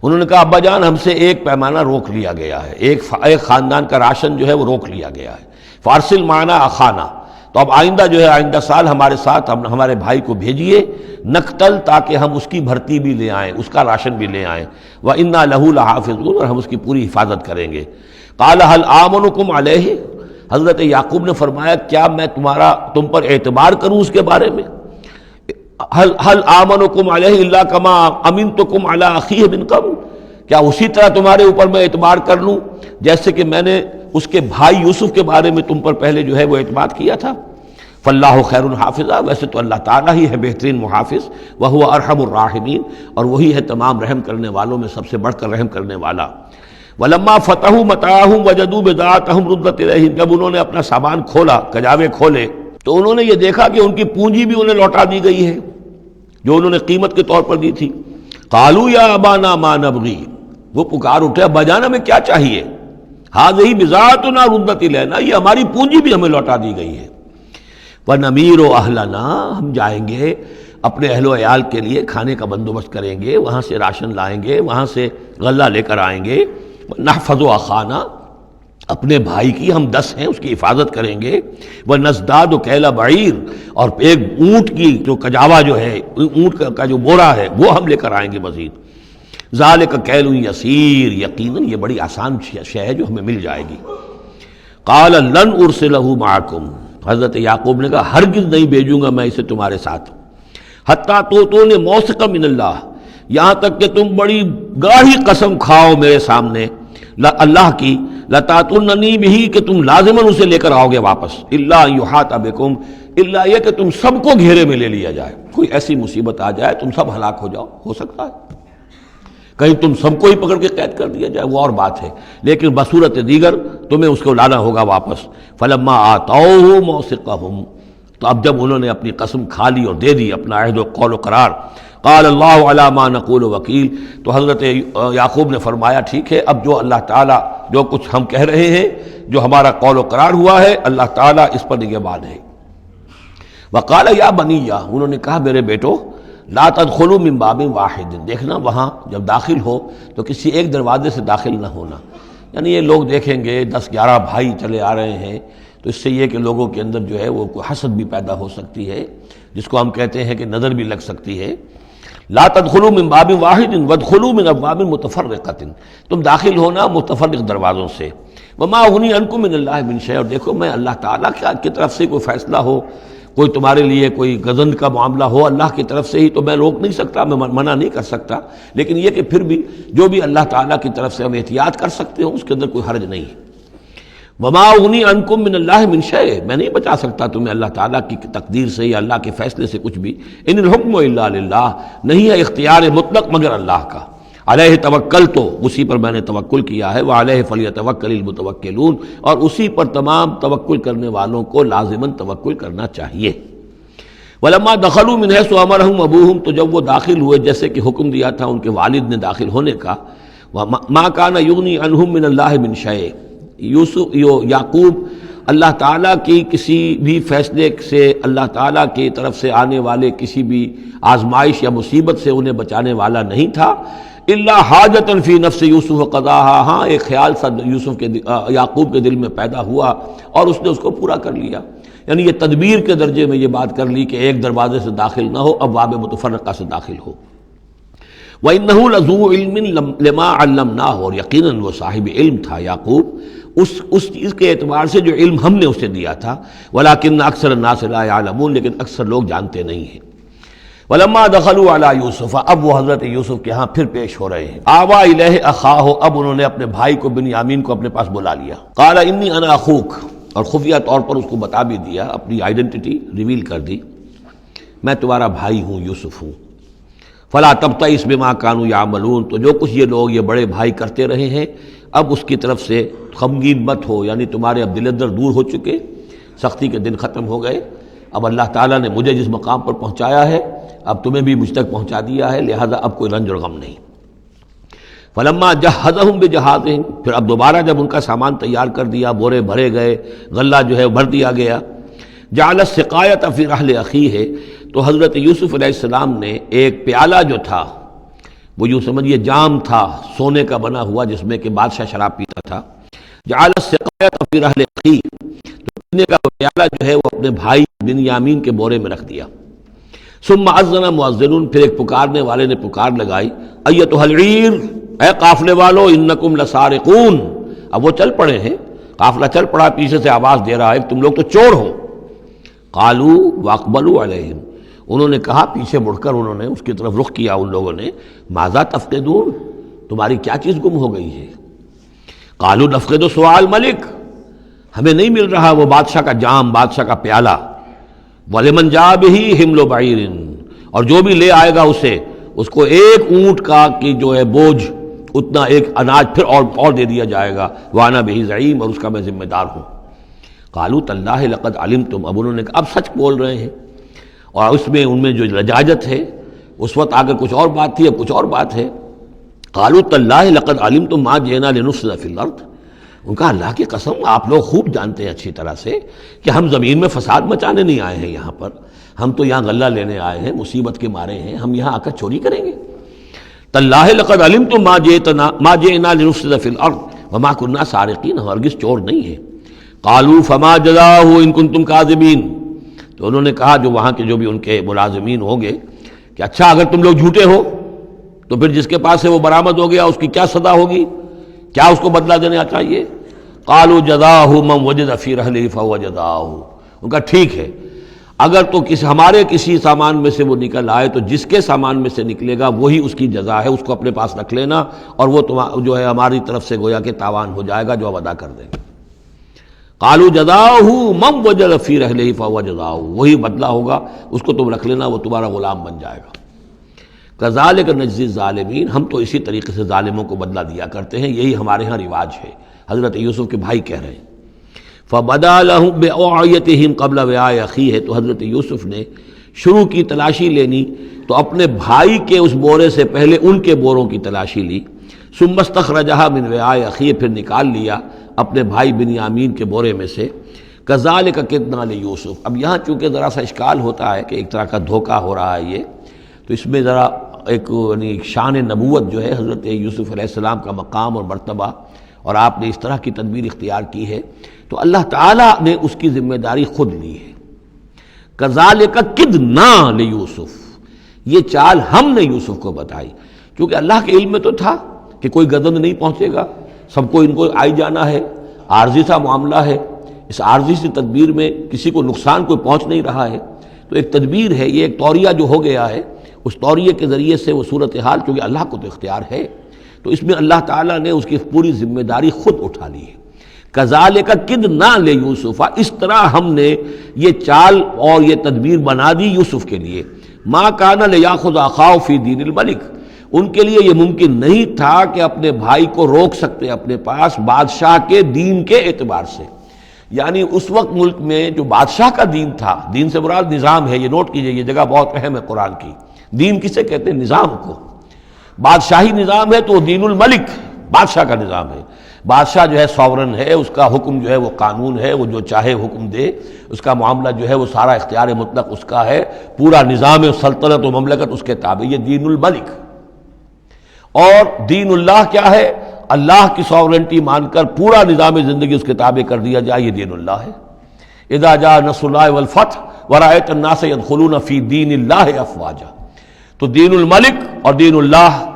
انہوں نے کہا ابا جان ہم سے ایک پیمانہ روک لیا گیا ہے، ایک خاندان کا راشن جو ہے وہ روک لیا گیا ہے، فارسل معنا اخانا، تو اب آئندہ جو ہے آئندہ سال ہمارے ساتھ ہمارے بھائی کو بھیجیے، نقتل، تاکہ ہم اس کی بھرتی بھی لے آئیں، اس کا راشن بھی لے آئیں، وَإِنَّا لَهُ لَحَافِظُونَ، اور ہم اس کی پوری حفاظت کریں گے۔ قَالَ هَلْ آمَنُكُمْ عَلَيْهِ، حضرت یعقوب نے فرمایا کیا میں تم پر اعتبار کروں اس کے بارے میں؟ هَلْ آمَنُكُمْ عَلَيْهِ إِلَّا كَمَا أَمِنْتُكُمْ عَلَىٰ أَخِيهِ مِنْ قَبْلُ، کیا اسی طرح تمہارے اوپر میں اعتبار کر لوں جیسے کہ میں نے اس کے بھائی یوسف کے بارے میں تم پر پہلے جو ہے وہ اعتماد کیا تھا؟ فاللہ خیر حافظہ، ویسے تو اللہ تعالیٰ ہی ہے بہترین محافظ، وہو ارحم الراحمین، اور وہی ہے تمام رحم کرنے والوں میں سب سے بڑھ کر رحم کرنے والا۔ ولما فتحوا متاعهم وجدوا بضاعتهم ردت الیہم، جب انہوں نے اپنا سامان کھولا، کجاوے کھولے، تو انہوں نے یہ دیکھا کہ ان کی پونجی بھی انہیں لوٹا دی گئی ہے جو انہوں نے قیمت کے طور پر دی تھی۔ قالوا یا ابانا ما نبغی، وہ پکار اٹھے ابا جان ہمیں کیا چاہیے؟ ہذہ بضاعتنا ردت الینا، یہ ہماری پونجی بھی ہمیں لوٹا دی گئی ہے۔ وَنَمِيرُ أَهْلَنَا، ہم جائیں گے اپنے اہل و عیال کے لیے کھانے کا بندوبست کریں گے، وہاں سے راشن لائیں گے، وہاں سے غلہ لے کر آئیں گے۔ نحفظ أَخَانَا، اپنے بھائی کی ہم 10 ہیں اس کی حفاظت کریں گے۔ وَنَزْدَادُ كَيْلَ بَعِيرٍ، اور ایک اونٹ کی جو کجاوا جو ہے، اونٹ کا جو بورا ہے وہ ہم لے کر آئیں گے مزید۔ ذَلِكَ كَيْلٌ يَسِيرٌ، یقیناً یہ بڑی آسان شے ہے جو ہمیں مل جائے گی۔ قَالَ لَنْ أُرْسِلَهُ مَعَكُمْ، حضرت یعقوب نے کہا ہرگز نہیں بھیجوں گا میں اسے تمہارے ساتھ، حتیٰ تؤتونی موثقا من اللہ، یہاں تک کہ تم بڑی گاڑی قسم کھاؤ میرے سامنے اللہ کی، لتاتوننی بہ، کہ تم لازماً اسے لے کر آؤ گے واپس، الا ان یحاط بکم، الا یہ کہ تم سب کو گھیرے میں لے لیا جائے، کوئی ایسی مصیبت آ جائے تم سب ہلاک ہو جاؤ، ہو سکتا ہے کہیں تم سب کو ہی پکڑ کے قید کر دیا جائے، وہ اور بات ہے، لیکن بصورت دیگر تمہیں اس کو لانا ہوگا واپس۔ فلما آتوہ موثقہم، تو اب جب انہوں نے اپنی قسم کھا لی اور دے دی اپنا عہد و قول و قرار، قال اللہ علی ما نقول وکیل، تو حضرت یعقوب نے فرمایا ٹھیک ہے، اب جو اللہ تعالیٰ جو کچھ ہم کہہ رہے ہیں، جو ہمارا قول و قرار ہوا ہے، اللہ تعالیٰ اس پر نگہبان ہے۔ وقال یا بنی، انہوں نے کہا میرے بیٹو، لا تدخلوا من باب واحد، دیکھنا وہاں جب داخل ہو تو کسی ایک دروازے سے داخل نہ ہونا، یعنی یہ لوگ دیکھیں گے 10-11 بھائی چلے آ رہے ہیں تو اس سے یہ کہ لوگوں کے اندر جو ہے وہ کوئی حسد بھی پیدا ہو سکتی ہے، جس کو ہم کہتے ہیں کہ نظر بھی لگ سکتی ہے۔ لا تدخلوا من باب واحد وادخلوا من ابواب متفرقۃ، تم داخل ہونا متفرق دروازوں سے۔ وما اغنی عنکم من اللہ من شیء، اور دیکھو میں اللہ تعالیٰ کی طرف سے کوئی فیصلہ ہو، کوئی تمہارے لیے کوئی غضب کا معاملہ ہو اللہ کی طرف سے ہی، تو میں روک نہیں سکتا، میں منع نہیں کر سکتا، لیکن یہ کہ پھر بھی جو بھی اللہ تعالیٰ کی طرف سے ہم احتیاط کر سکتے ہوں اس کے اندر کوئی حرج نہیں ہے۔ وما اغنی عنکم من اللہ من شیء، میں نہیں بچا سکتا تمہیں اللہ تعالیٰ کی تقدیر سے یا اللہ کے فیصلے سے کچھ بھی۔ ان الحکم الا للہ، نہیں ہے اختیار مطلق مگر اللہ کا۔ علیہ توکل، تو اسی پر میں نے توکل کیا ہے، وعلیہ فلیتوکل المتوکلون، اور اسی پر تمام توکل کرنے والوں کو لازماً توکل کرنا چاہیے۔ ولما دخلوا من حيث امرهم ابوهم، تو جب وہ داخل ہوئے جیسے کہ حکم دیا تھا ان کے والد نے داخل ہونے کا، ما كان يغني عنهم من الله من شيء، یعقوب اللہ تعالیٰ کی کسی بھی فیصلے سے، اللہ تعالیٰ کی طرف سے آنے والے کسی بھی آزمائش یا مصیبت سے انہیں بچانے والا نہیں تھا، الا حاجۃ فی نفس یوسف قضاها، ہاں ایک خیال سا یعقوب کے دل میں پیدا ہوا اور اس نے اس کو پورا کر لیا، یعنی یہ تدبیر کے درجے میں یہ بات کر لی کہ ایک دروازے سے داخل نہ ہو، ابواب متفرقہ سے داخل ہو۔ وَإِنَّهُ لَذُو عِلْمٍ لِمَا عَلَّمْنَاهُ، اور یقیناً وہ صاحب علم تھا یعقوب اس چیز کے اعتبار سے جو علم ہم نے اسے دیا تھا، وَلَٰكِنَّ أَكْثَرَ النَّاسِ لَا يَعْلَمُونَ، لیکن اکثر لوگ جانتے نہیں ہیں۔ وَلَمَّا دَخَلُوا عَلَىٰ يُوسُفَ، اب وہ حضرت یوسف کے ہاں پھر پیش ہو رہے ہیں۔ آوَىٰ إِلَيْهِ أَخَاهُ، اب انہوں نے اپنے بھائی کو بنیامین کو اپنے پاس بلا لیا۔ قَالَ إِنِّي أَنَا أَخُوكَ، اور خفیہ طور پر اس کو بتا بھی دیا، اپنی آئیڈینٹی ریویل کر دی، میں تمہارا بھائی ہوں، یوسف ہوں۔ فلا تبتئس بما كانوا يعملون، تو جو کچھ یہ لوگ یہ بڑے بھائی کرتے رہے ہیں اب اس کی طرف سے غمگین مت ہو، یعنی تمہارے اب دل اندر دور ہو چکے، سختی کے دن ختم ہو گئے، اب اللہ تعالیٰ نے مجھے جس مقام پر پہنچایا ہے اب تمہیں بھی مجھ تک پہنچا دیا ہے، لہذا اب کوئی رنج اور غم نہیں۔ فلما جہزہم بجہازہم، پھر اب دوبارہ جب ان کا سامان تیار کر دیا، بورے بھرے گئے، غلہ جو ہے بھر دیا گیا، جعل السقایۃ فی رحل اخیہ، تو حضرت یوسف علیہ السلام نے ایک پیالہ جو تھا، وہ یوں سمجھیے جام تھا سونے کا بنا ہوا جس میں کہ بادشاہ شراب پیتا تھا، جعل السقایۃ فی رحل اخیہ، تو پینے کا پیالہ جو ہے وہ اپنے بھائی بنیامین کے بورے میں رکھ دیا۔ ثم اذن مؤذن، پھر ایک پکارنے والے نے پکار لگائی، ایتھا العیر، اے قافلے والو، انکم لسارقون، اب وہ چل پڑے ہیں، قافلہ چل پڑا، پیچھے سے آواز دے رہا ہے تم لوگ تو چور ہو۔ قالوا واقبلوا علیہم، انہوں نے کہا پیچھے مڑ کر انہوں نے اس کی طرف رخ کیا ان لوگوں نے، ماذا تفقدون، تمہاری کیا چیز گم ہو گئی ہے؟ قالوا نفقد سؤال ملک، ہمیں نہیں مل رہا وہ بادشاہ کا جام، بادشاہ کا پیالہ، وَلِمَنْ جَاءَ بِهِ حِمْلُ بَعِيرٍ، اور جو بھی لے آئے گا اسے، اس کو ایک اونٹ کا کی جو ہے بوجھ، اتنا ایک اناج پھر اور دے دیا جائے گا، وَأَنَا بِهِ زَعِيمٌ، اور اس کا میں ذمہ دار ہوں۔ قَالُوا تَاللَّهِ لَقَدْ عَلِمْتُمْ، اب انہوں نے کہا اب سچ بول رہے ہیں، اور اس میں ان میں جو لجاجت ہے، اس وقت آگر کچھ اور بات تھی اب کچھ اور بات ہے۔ قَالُوا تَاللَّهِ لَقَدْ عَلِمْتُمْ مَا جِئْنَا لِنُفْسِدَ فِي الْأَرْضِ، ان کا اللہ کی قسم آپ لوگ خوب جانتے ہیں اچھی طرح سے کہ ہم زمین میں فساد مچانے نہیں آئے ہیں، یہاں پر ہم تو یہاں غلہ لینے آئے ہیں، مصیبت کے مارے ہیں، ہم یہاں آ کر چوری کریں گے؟ تاللہ لقد علمتم ما جئنا لنفسد فی الارض وما كنا سارقین، ہرگز چور نہیں ہیں۔ قالوا فما جزاؤہ ان کنتم کاذبین، تو انہوں نے کہا جو وہاں کے جو بھی ان کے ملازمین ہوں گے کہ اچھا اگر تم لوگ جھوٹے ہو تو پھر جس کے پاس سے وہ برآمد ہو گیا اس کی کیا سزا ہوگی، کیا اس کو بدلہ دینا چاہیے؟ قالوا جزاؤہ من وجد فی رحلہ فہو جزاؤہ، ان کا ٹھیک ہے اگر تو ہمارے کسی سامان میں سے وہ نکل آئے تو جس کے سامان میں سے نکلے گا وہی اس کی جزا ہے، اس کو اپنے پاس رکھ لینا، اور وہ جو ہے ہماری طرف سے گویا کہ تاوان ہو جائے گا جو اب ادا کر دیں گے۔ قالوا جزاؤہ من وجد فی رحلہ فہو جزاؤہ، وہی بدلہ ہوگا، اس کو تم رکھ لینا، وہ تمہارا غلام بن جائے گا۔ کذالک نجزی الظالمین، ہم تو اسی طریقے سے ظالموں کو بدلہ دیا کرتے ہیں، یہی ہمارے ہاں رواج ہے، حضرت یوسف کے بھائی کہہ رہے ہیں۔ فبدا لهم بأوعيتهم قبل وعاء أخيه، تو حضرت یوسف نے شروع کی تلاشی لینی تو اپنے بھائی کے اس بورے سے پہلے ان کے بوروں کی تلاشی لی. ثم استخرجها من وعاء أخيه، پھر نکال لیا اپنے بھائی بنیامین کے بورے میں سے. كذلك كدنا ليوسف. اب یہاں چونکہ ذرا سا اشکال ہوتا ہے کہ ایک طرح کا دھوکہ ہو رہا ہے یہ، تو اس میں ذرا ایک یعنی شان نبوت جو ہے حضرت یوسف علیہ السلام کا مقام اور مرتبہ، اور آپ نے اس طرح کی تدبیر اختیار کی ہے تو اللہ تعالیٰ نے اس کی ذمہ داری خود لی ہے. کذالک کدنا لیوسف، یہ چال ہم نے یوسف کو بتائی، کیونکہ اللہ کے علم میں تو تھا کہ کوئی گزند نہیں پہنچے گا، سب کو ان کو آئی جانا ہے، عارضی سا معاملہ ہے، اس عارضی سی تدبیر میں کسی کو نقصان کوئی پہنچ نہیں رہا ہے، تو ایک تدبیر ہے، یہ ایک توریہ جو ہو گیا ہے، اس توریہ کے ذریعے سے وہ صورتحال، چونکہ اللہ کو تو اختیار ہے، تو اس میں اللہ تعالیٰ نے اس کی پوری ذمہ داری خود اٹھا لی ہے. کذالک کدنا لیوسف، اس طرح ہم نے یہ چال اور یہ تدبیر بنا دی یوسف کے لیے. ما کان لیاخذ اخاہ فی دین الملک، ان کے لیے یہ ممکن نہیں تھا کہ اپنے بھائی کو روک سکتے اپنے پاس بادشاہ کے دین کے اعتبار سے. یعنی اس وقت ملک میں جو بادشاہ کا دین تھا، دین سے مراد نظام ہے، یہ نوٹ کیجئے، یہ جگہ بہت اہم ہے قرآن کی. دین کسے کہتے ہیں؟ نظام کو. بادشاہی نظام ہے تو وہ دین الملک، بادشاہ کا نظام ہے. بادشاہ جو ہے ساورن ہے، اس کا حکم جو ہے وہ قانون ہے، وہ جو چاہے حکم دے، اس کا معاملہ جو ہے وہ سارا اختیار مطلق اس کا ہے، پورا نظام سلطنت و مملکت اس کے تابع، یہ دین الملک. اور دین اللہ کیا ہے؟ اللہ کی ساورنٹی مان کر پورا نظام زندگی اس کے تابع کر دیا جائے، یہ دین اللہ ہے. اذا جاء نصر اللہ والفتح ورأیت الناس يدخلون فی دین اللہ افواجا. تو دین الملک اور دین اللہ.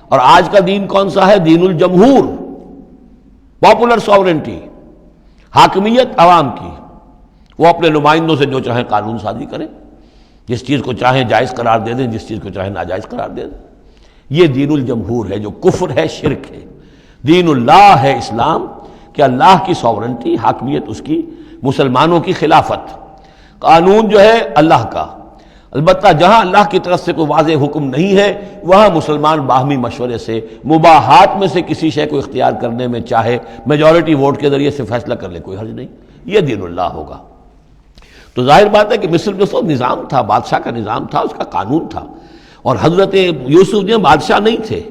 اور آج کا دین کون سا ہے؟ دین الجمہور، پاپولر ساورنٹی، حاکمیت عوام کی. وہ اپنے نمائندوں سے جو چاہیں قانون سازی کریں، جس چیز کو چاہیں جائز قرار دے دیں، جس چیز کو چاہیں ناجائز قرار دے دیں. یہ دین الجمہور ہے جو کفر ہے، شرک ہے. دین اللہ ہے اسلام، کہ اللہ کی ساورنٹی، حاکمیت اس کی، مسلمانوں کی خلافت. قانون جو ہے اللہ کا. البتہ جہاں اللہ کی طرف سے کوئی واضح حکم نہیں ہے وہاں مسلمان باہمی مشورے سے مباحات میں سے کسی شے کو اختیار کرنے میں چاہے میجورٹی ووٹ کے ذریعے سے فیصلہ کر لے، کوئی حرج نہیں. یہ دین اللہ ہوگا. تو ظاہر بات ہے کہ مصر میں تو نظام تھا، بادشاہ کا نظام تھا، اس کا قانون تھا، اور حضرت یوسف جو بادشاہ نہیں تھے،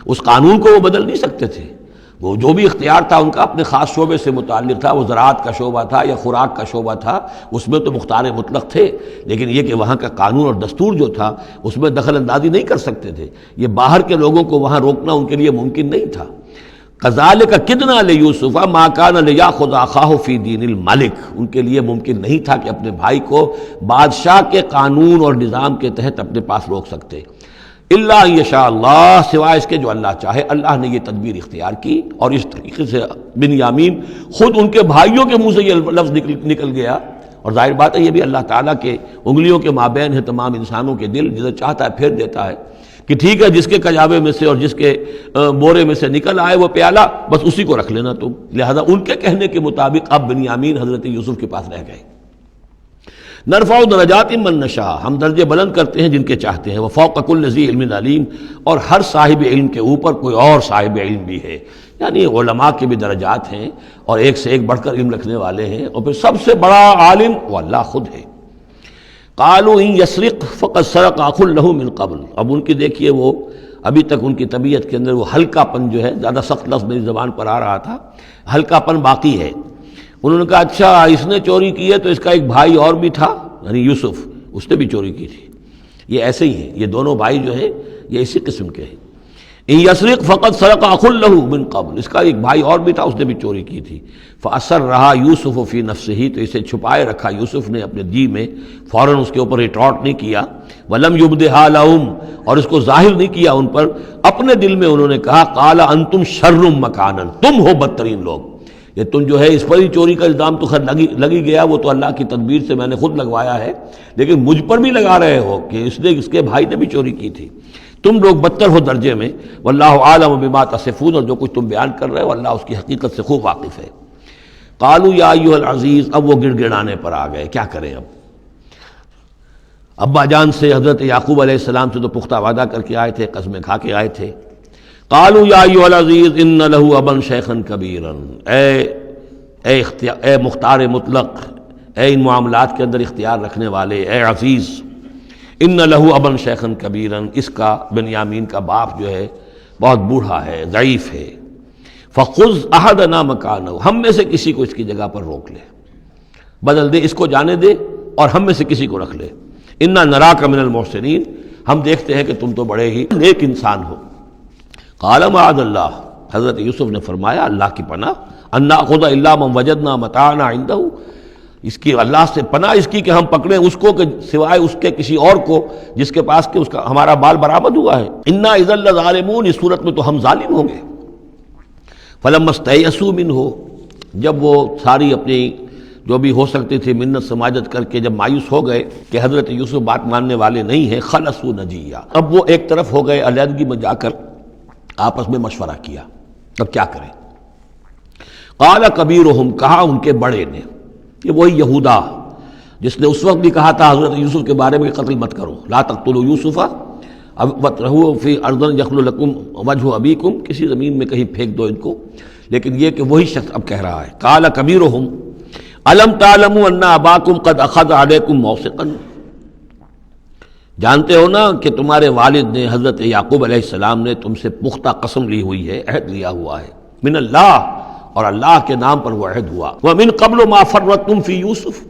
اس قانون کو وہ بدل نہیں سکتے تھے. وہ جو بھی اختیار تھا ان کا اپنے خاص شعبے سے متعلق تھا، وہ زراعت کا شعبہ تھا یا خوراک کا شعبہ تھا، اس میں تو مختار مطلق تھے. لیکن یہ کہ وہاں کا قانون اور دستور جو تھا اس میں دخل اندازی نہیں کر سکتے تھے. یہ باہر کے لوگوں کو وہاں روکنا ان کے لیے ممکن نہیں تھا. کذالک کدنا لیوسف ما کان لیاخذ اخاہ فی دین الملک، ان کے لیے ممکن نہیں تھا کہ اپنے بھائی کو بادشاہ کے قانون اور نظام کے تحت اپنے پاس روک سکتے. اللہ یشاء اللہ، سوائے اس کے جو اللہ چاہے. اللہ نے یہ تدبیر اختیار کی، اور اس طریقے سے بنیامین خود ان کے بھائیوں کے منہ سے یہ لفظ نکل گیا. اور ظاہر بات ہے یہ بھی اللہ تعالیٰ کے انگلیوں کے مابین ہے تمام انسانوں کے دل، جسے چاہتا ہے پھیر دیتا ہے کہ ٹھیک ہے، جس کے کجاوے میں سے اور جس کے بورے میں سے نکل آئے وہ پیالہ، بس اسی کو رکھ لینا تم. لہذا ان کے کہنے کے مطابق اب بنیامین حضرت یوسف کے پاس رہ گئے. نرفع درجات من نشاء، ہم درجے بلند کرتے ہیں جن کے چاہتے ہیں. وفوق کل ذی علم علیم، اور ہر صاحب علم کے اوپر کوئی اور صاحب علم بھی ہے. یعنی علماء کے بھی درجات ہیں اور ایک سے ایک بڑھ کر علم رکھنے والے ہیں، اور پھر سب سے بڑا عالم وہ اللہ خود ہے. قالوا ان یسرق فقد سرق اخ له من قبل. اب ان کی دیکھیے، وہ ابھی تک ان کی طبیعت کے اندر وہ ہلکا پن جو ہے، زیادہ سخت لفظ میری زبان پر آ رہا تھا، ہلکا پن باقی ہے. انہوں نے کہا اچھا اس نے چوری کی ہے تو اس کا ایک بھائی اور بھی تھا، یعنی یوسف، اس نے بھی چوری کی تھی. یہ ایسے ہی ہیں، یہ دونوں بھائی جو ہیں یہ اسی قسم کے ہیں. ان یسرق فقد سرق اخ له من قبل، اس کا ایک بھائی اور بھی تھا، اس نے بھی چوری کی تھی. فاسرها یوسف فی نفسہ، تو اسے چھپائے رکھا یوسف نے اپنے جی میں، فوراً اس کے اوپر ریٹارٹ نہیں کیا. ولم یبدها لهم، اور اس کو ظاہر نہیں کیا ان پر. اپنے دل میں انہوں نے کہا قال انتم شر مکانا، تم ہو بدترین لوگ. یہ تم جو ہے اس پر ہی چوری کا الزام تو خیر لگی گیا، وہ تو اللہ کی تدبیر سے میں نے خود لگوایا ہے، لیکن مجھ پر بھی لگا رہے ہو کہ اس کے بھائی نے بھی چوری کی تھی. تم لوگ بدتر ہو درجے میں. واللہ عالم بما تصفون، اور جو کچھ تم بیان کر رہے ہو اللہ اس کی حقیقت سے خوب واقف ہے. قالوا یا ایھا العزیز، اب وہ گڑ گڑانے پر آ گئے، کیا کریں اب. ابا جان سے حضرت یعقوب علیہ السلام سے تو پختہ وعدہ کر کے آئے تھے، قسمیں کھا کے آئے تھے. قالوا یا ایھا العزیز ان له ابا شیخا کبیرا، اے اے مختار مطلق، اے ان معاملات کے اندر اختیار رکھنے والے، اے عزیز، ان لہو ابن شیخن کبیرن، اس کا بنیامین کا باپ جو ہے بہت بوڑھا ہے، ضعیف ہے، فخذ احدنا مکانہ، ہم میں سے کسی کو اس کی جگہ پر روک لے، بدل دے، اس کو جانے دے اور ہم میں سے کسی کو رکھ لے، انا نراک من المحسنین، ہم دیکھتے ہیں کہ تم تو بڑے ہی نیک انسان ہو۔ قال معاذ اللہ، حضرت یوسف نے فرمایا اللہ کی پناہ، ان ناخذ الا من وجدنا متاعنا عنده، اس کی اللہ سے پناہ اس کی کہ ہم پکڑیں اس کو کہ سوائے اس کے کسی اور کو جس کے پاس کہ اس کا ہمارا مال برآمد ہوا ہے، انا اذا لظالمون، اس صورت میں تو ہم ظالم ہوں گے۔ فلما استيئسوا منه، جب وہ ساری اپنی جو بھی ہو سکتی تھی منت سماجت کر کے جب مایوس ہو گئے کہ حضرت یوسف بات ماننے والے نہیں ہیں، خلصوا نجیہ، اب وہ ایک طرف ہو گئے، علیحدگی میں جا کر آپس میں مشورہ کیا اب کیا کریں۔ قال کبیرہم، کہا ان کے بڑے نے، یہ وہی یہودا جس نے اس وقت بھی کہا تھا حضرت یوسف کے بارے میں کہ قتل مت کرو، لا تقتلوا یوسف وَاطْرَحُوهُ فِي أَرْضٍ يَخْلُ لَكُمْ وَجْهُ أَبِيكُمْ، کسی زمین میں کہیں پھینک دو ان کو، لیکن یہ کہ وہی شخص اب کہہ رہا ہے، قال کبیرہم أَلَمْ تَعْلَمُوا أَنَّ أَبَاكُمْ قَدْ أَخَذَ عَلَيْكُمْ مَوْثِقًا، جانتے ہو نا کہ تمہارے والد نے حضرت یعقوب علیہ السلام نے تم سے پختہ قسم لی ہوئی ہے، عہد لیا ہوا ہے، من اللہ، اور اللہ کے نام پر وہ عہد ہوا، وَمِن قَبْلُ مَا فَرَّطْتُمْ فِي يُوسُف،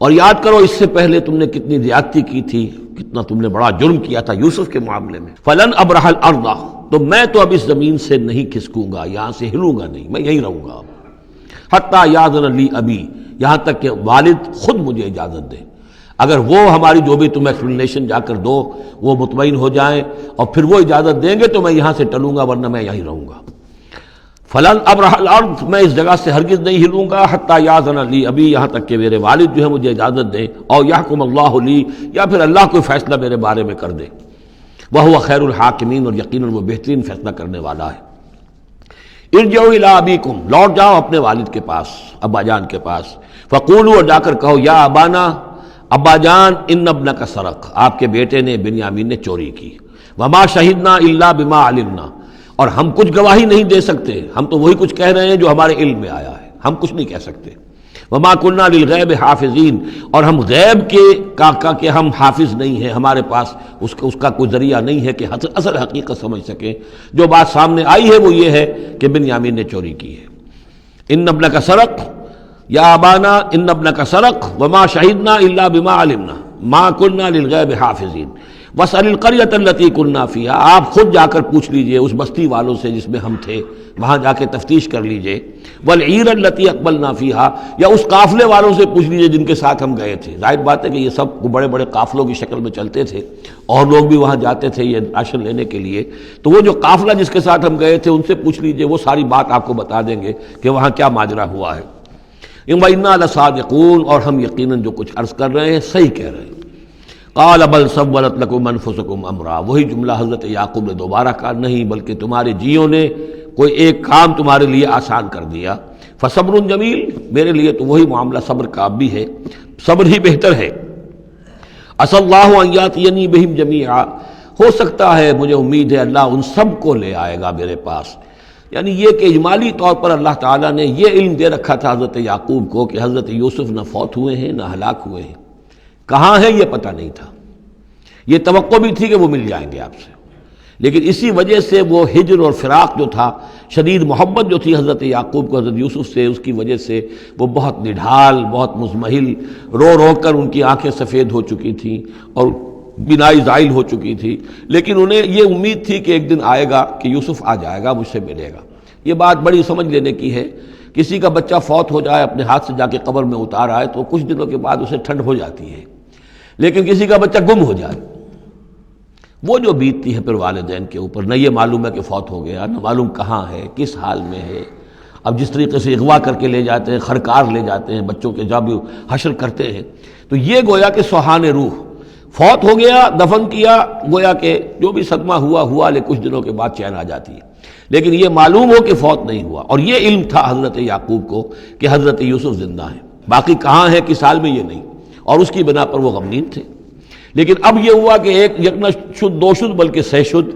اور یاد کرو اس سے پہلے تم نے کتنی زیادتی کی تھی، کتنا تم نے بڑا جرم کیا تھا یوسف کے معاملے میں، فلن ابرح الارض، تو میں تو اب اس زمین سے نہیں کھسکوں گا، یہاں سے ہلوں گا نہیں، میں یہیں رہوں گا، حتی یاذن لی ابی، یہاں تک کہ والد خود مجھے اجازت دے، اگر وہ ہماری جو بھی تم ایکسپلینیشن جا کر دو وہ مطمئن ہو جائیں اور پھر وہ اجازت دیں گے تو میں یہاں سے ٹلوں گا، ورنہ میں یہیں رہوں گا۔ فلن ابرح الارض، میں اس جگہ سے ہرگز نہیں ہلوں گا، حتی یاذن لی ابی، یہاں تک کہ میرے والد جو ہے مجھے اجازت دیں، اور یحکم اللہ لی، یا پھر اللہ کوئی فیصلہ میرے بارے میں کر دے، وہو خیر الحاکمین، اور یقیناً وہ بہترین فیصلہ کرنے والا ہے۔ ارجعوا الی ابیکم، لوٹ جاؤ اپنے والد کے پاس، ابا جان کے پاس، فقولوا، اور جا کر کہو، یا ابانا، ابا جان، ان ابنک سرق، آپ کے بیٹے نے بنیامین نے چوری کی، وما شہدنا الا بما علمنا، اور ہم کچھ گواہی نہیں دے سکتے، ہم تو وہی کچھ کہہ رہے ہیں جو ہمارے علم میں آیا ہے، ہم کچھ نہیں کہہ سکتے، وما كنا للغیب حافظین، اور ہم غیب کے ہم حافظ نہیں ہیں، ہمارے پاس اس کا کوئی ذریعہ نہیں ہے کہ اصل حقیقت سمجھ سکیں، جو بات سامنے آئی ہے وہ یہ ہے کہ بنیامین نے چوری کی ہے۔ ان ابنک سرق، یا ابانا ان ابنک سرق وما شہدنا الا بما علمنا ما كنا للغیب حافظین واسأل القریۃ التی كنا فیہا، آپ خود جا کر پوچھ لیجئے اس بستی والوں سے جس میں ہم تھے، وہاں جا کے تفتیش کر لیجئے، والعیر التی اقبلنا فیہا، یا اس قافلے والوں سے پوچھ لیجئے جن کے ساتھ ہم گئے تھے، ظاہر بات ہے کہ یہ سب بڑے بڑے قافلوں کی شکل میں چلتے تھے اور لوگ بھی وہاں جاتے تھے یہ راشن لینے کے لیے، تو وہ جو قافلہ جس کے ساتھ ہم گئے تھے ان سے پوچھ لیجئے، وہ ساری بات آپ کو بتا دیں گے کہ وہاں کیا ماجرا ہوا ہے۔ وَإِنَّا لَصَادِقُونَ، اور ہم یقیناً جو کچھ عرض کر رہے ہیں صحیح کہہ رہے ہیں۔ قال بل سولت لكم انفسكم امرا، وہی جملہ حضرت یعقوب نے دوبارہ کہا، نہیں بلکہ تمہارے جیوں نے کوئی ایک کام تمہارے لیے آسان کر دیا، فصبر جمیل، میرے لیے تو وہی معاملہ صبر کا بھی ہے، صبر ہی بہتر ہے۔ عسى اللہ ان یاتینی بہم جمیعا، ہو سکتا ہے مجھے امید ہے اللہ ان سب کو لے آئے گا میرے پاس، یعنی یہ کہ اجمالی طور پر اللہ تعالیٰ نے یہ علم دے رکھا تھا حضرت یعقوب کو کہ حضرت یوسف نہ فوت ہوئے ہیں نہ ہلاک ہوئے ہیں، کہاں ہے یہ پتہ نہیں تھا، یہ توقع بھی تھی کہ وہ مل جائیں گے آپ سے، لیکن اسی وجہ سے وہ ہجر اور فراق جو تھا، شدید محبت جو تھی حضرت یعقوب کو حضرت یوسف سے، اس کی وجہ سے وہ بہت نڈھال، بہت مزمحل، رو رو کر ان کی آنکھیں سفید ہو چکی تھیں اور بینائی زائل ہو چکی تھی، لیکن انہیں یہ امید تھی کہ ایک دن آئے گا کہ یوسف آ جائے گا، مجھ سے ملے گا۔ یہ بات بڑی سمجھ لینے کی ہے، کسی کا بچہ فوت ہو جائے، اپنے ہاتھ سے جا کے قبر میں اتار آئے تو کچھ دنوں کے بعد اسے ٹھنڈ ہو جاتی ہے، لیکن کسی کا بچہ گم ہو جائے، وہ جو بیتتی ہے پھر والدین کے اوپر، نہ یہ معلوم ہے کہ فوت ہو گیا، نہ معلوم کہاں ہے، کس حال میں ہے۔ اب جس طریقے سے اغوا کر کے لے جاتے ہیں، خرکار لے جاتے ہیں بچوں کے، جب حشر کرتے ہیں، تو یہ گویا کہ سوہان روح، فوت ہو گیا، دفن کیا، گویا کہ جو بھی صدمہ ہوا لے کچھ دنوں کے بعد چین آ جاتی ہے، لیکن یہ معلوم ہو کہ فوت نہیں ہوا، اور یہ علم تھا حضرت یعقوب کو کہ حضرت یوسف زندہ ہیں، باقی کہاں ہے کس حال میں یہ نہیں، اور اس کی بنا پر وہ غمگین تھے۔ لیکن اب یہ ہوا کہ ایک یکنا شد دو شد بلکہ سہ شد،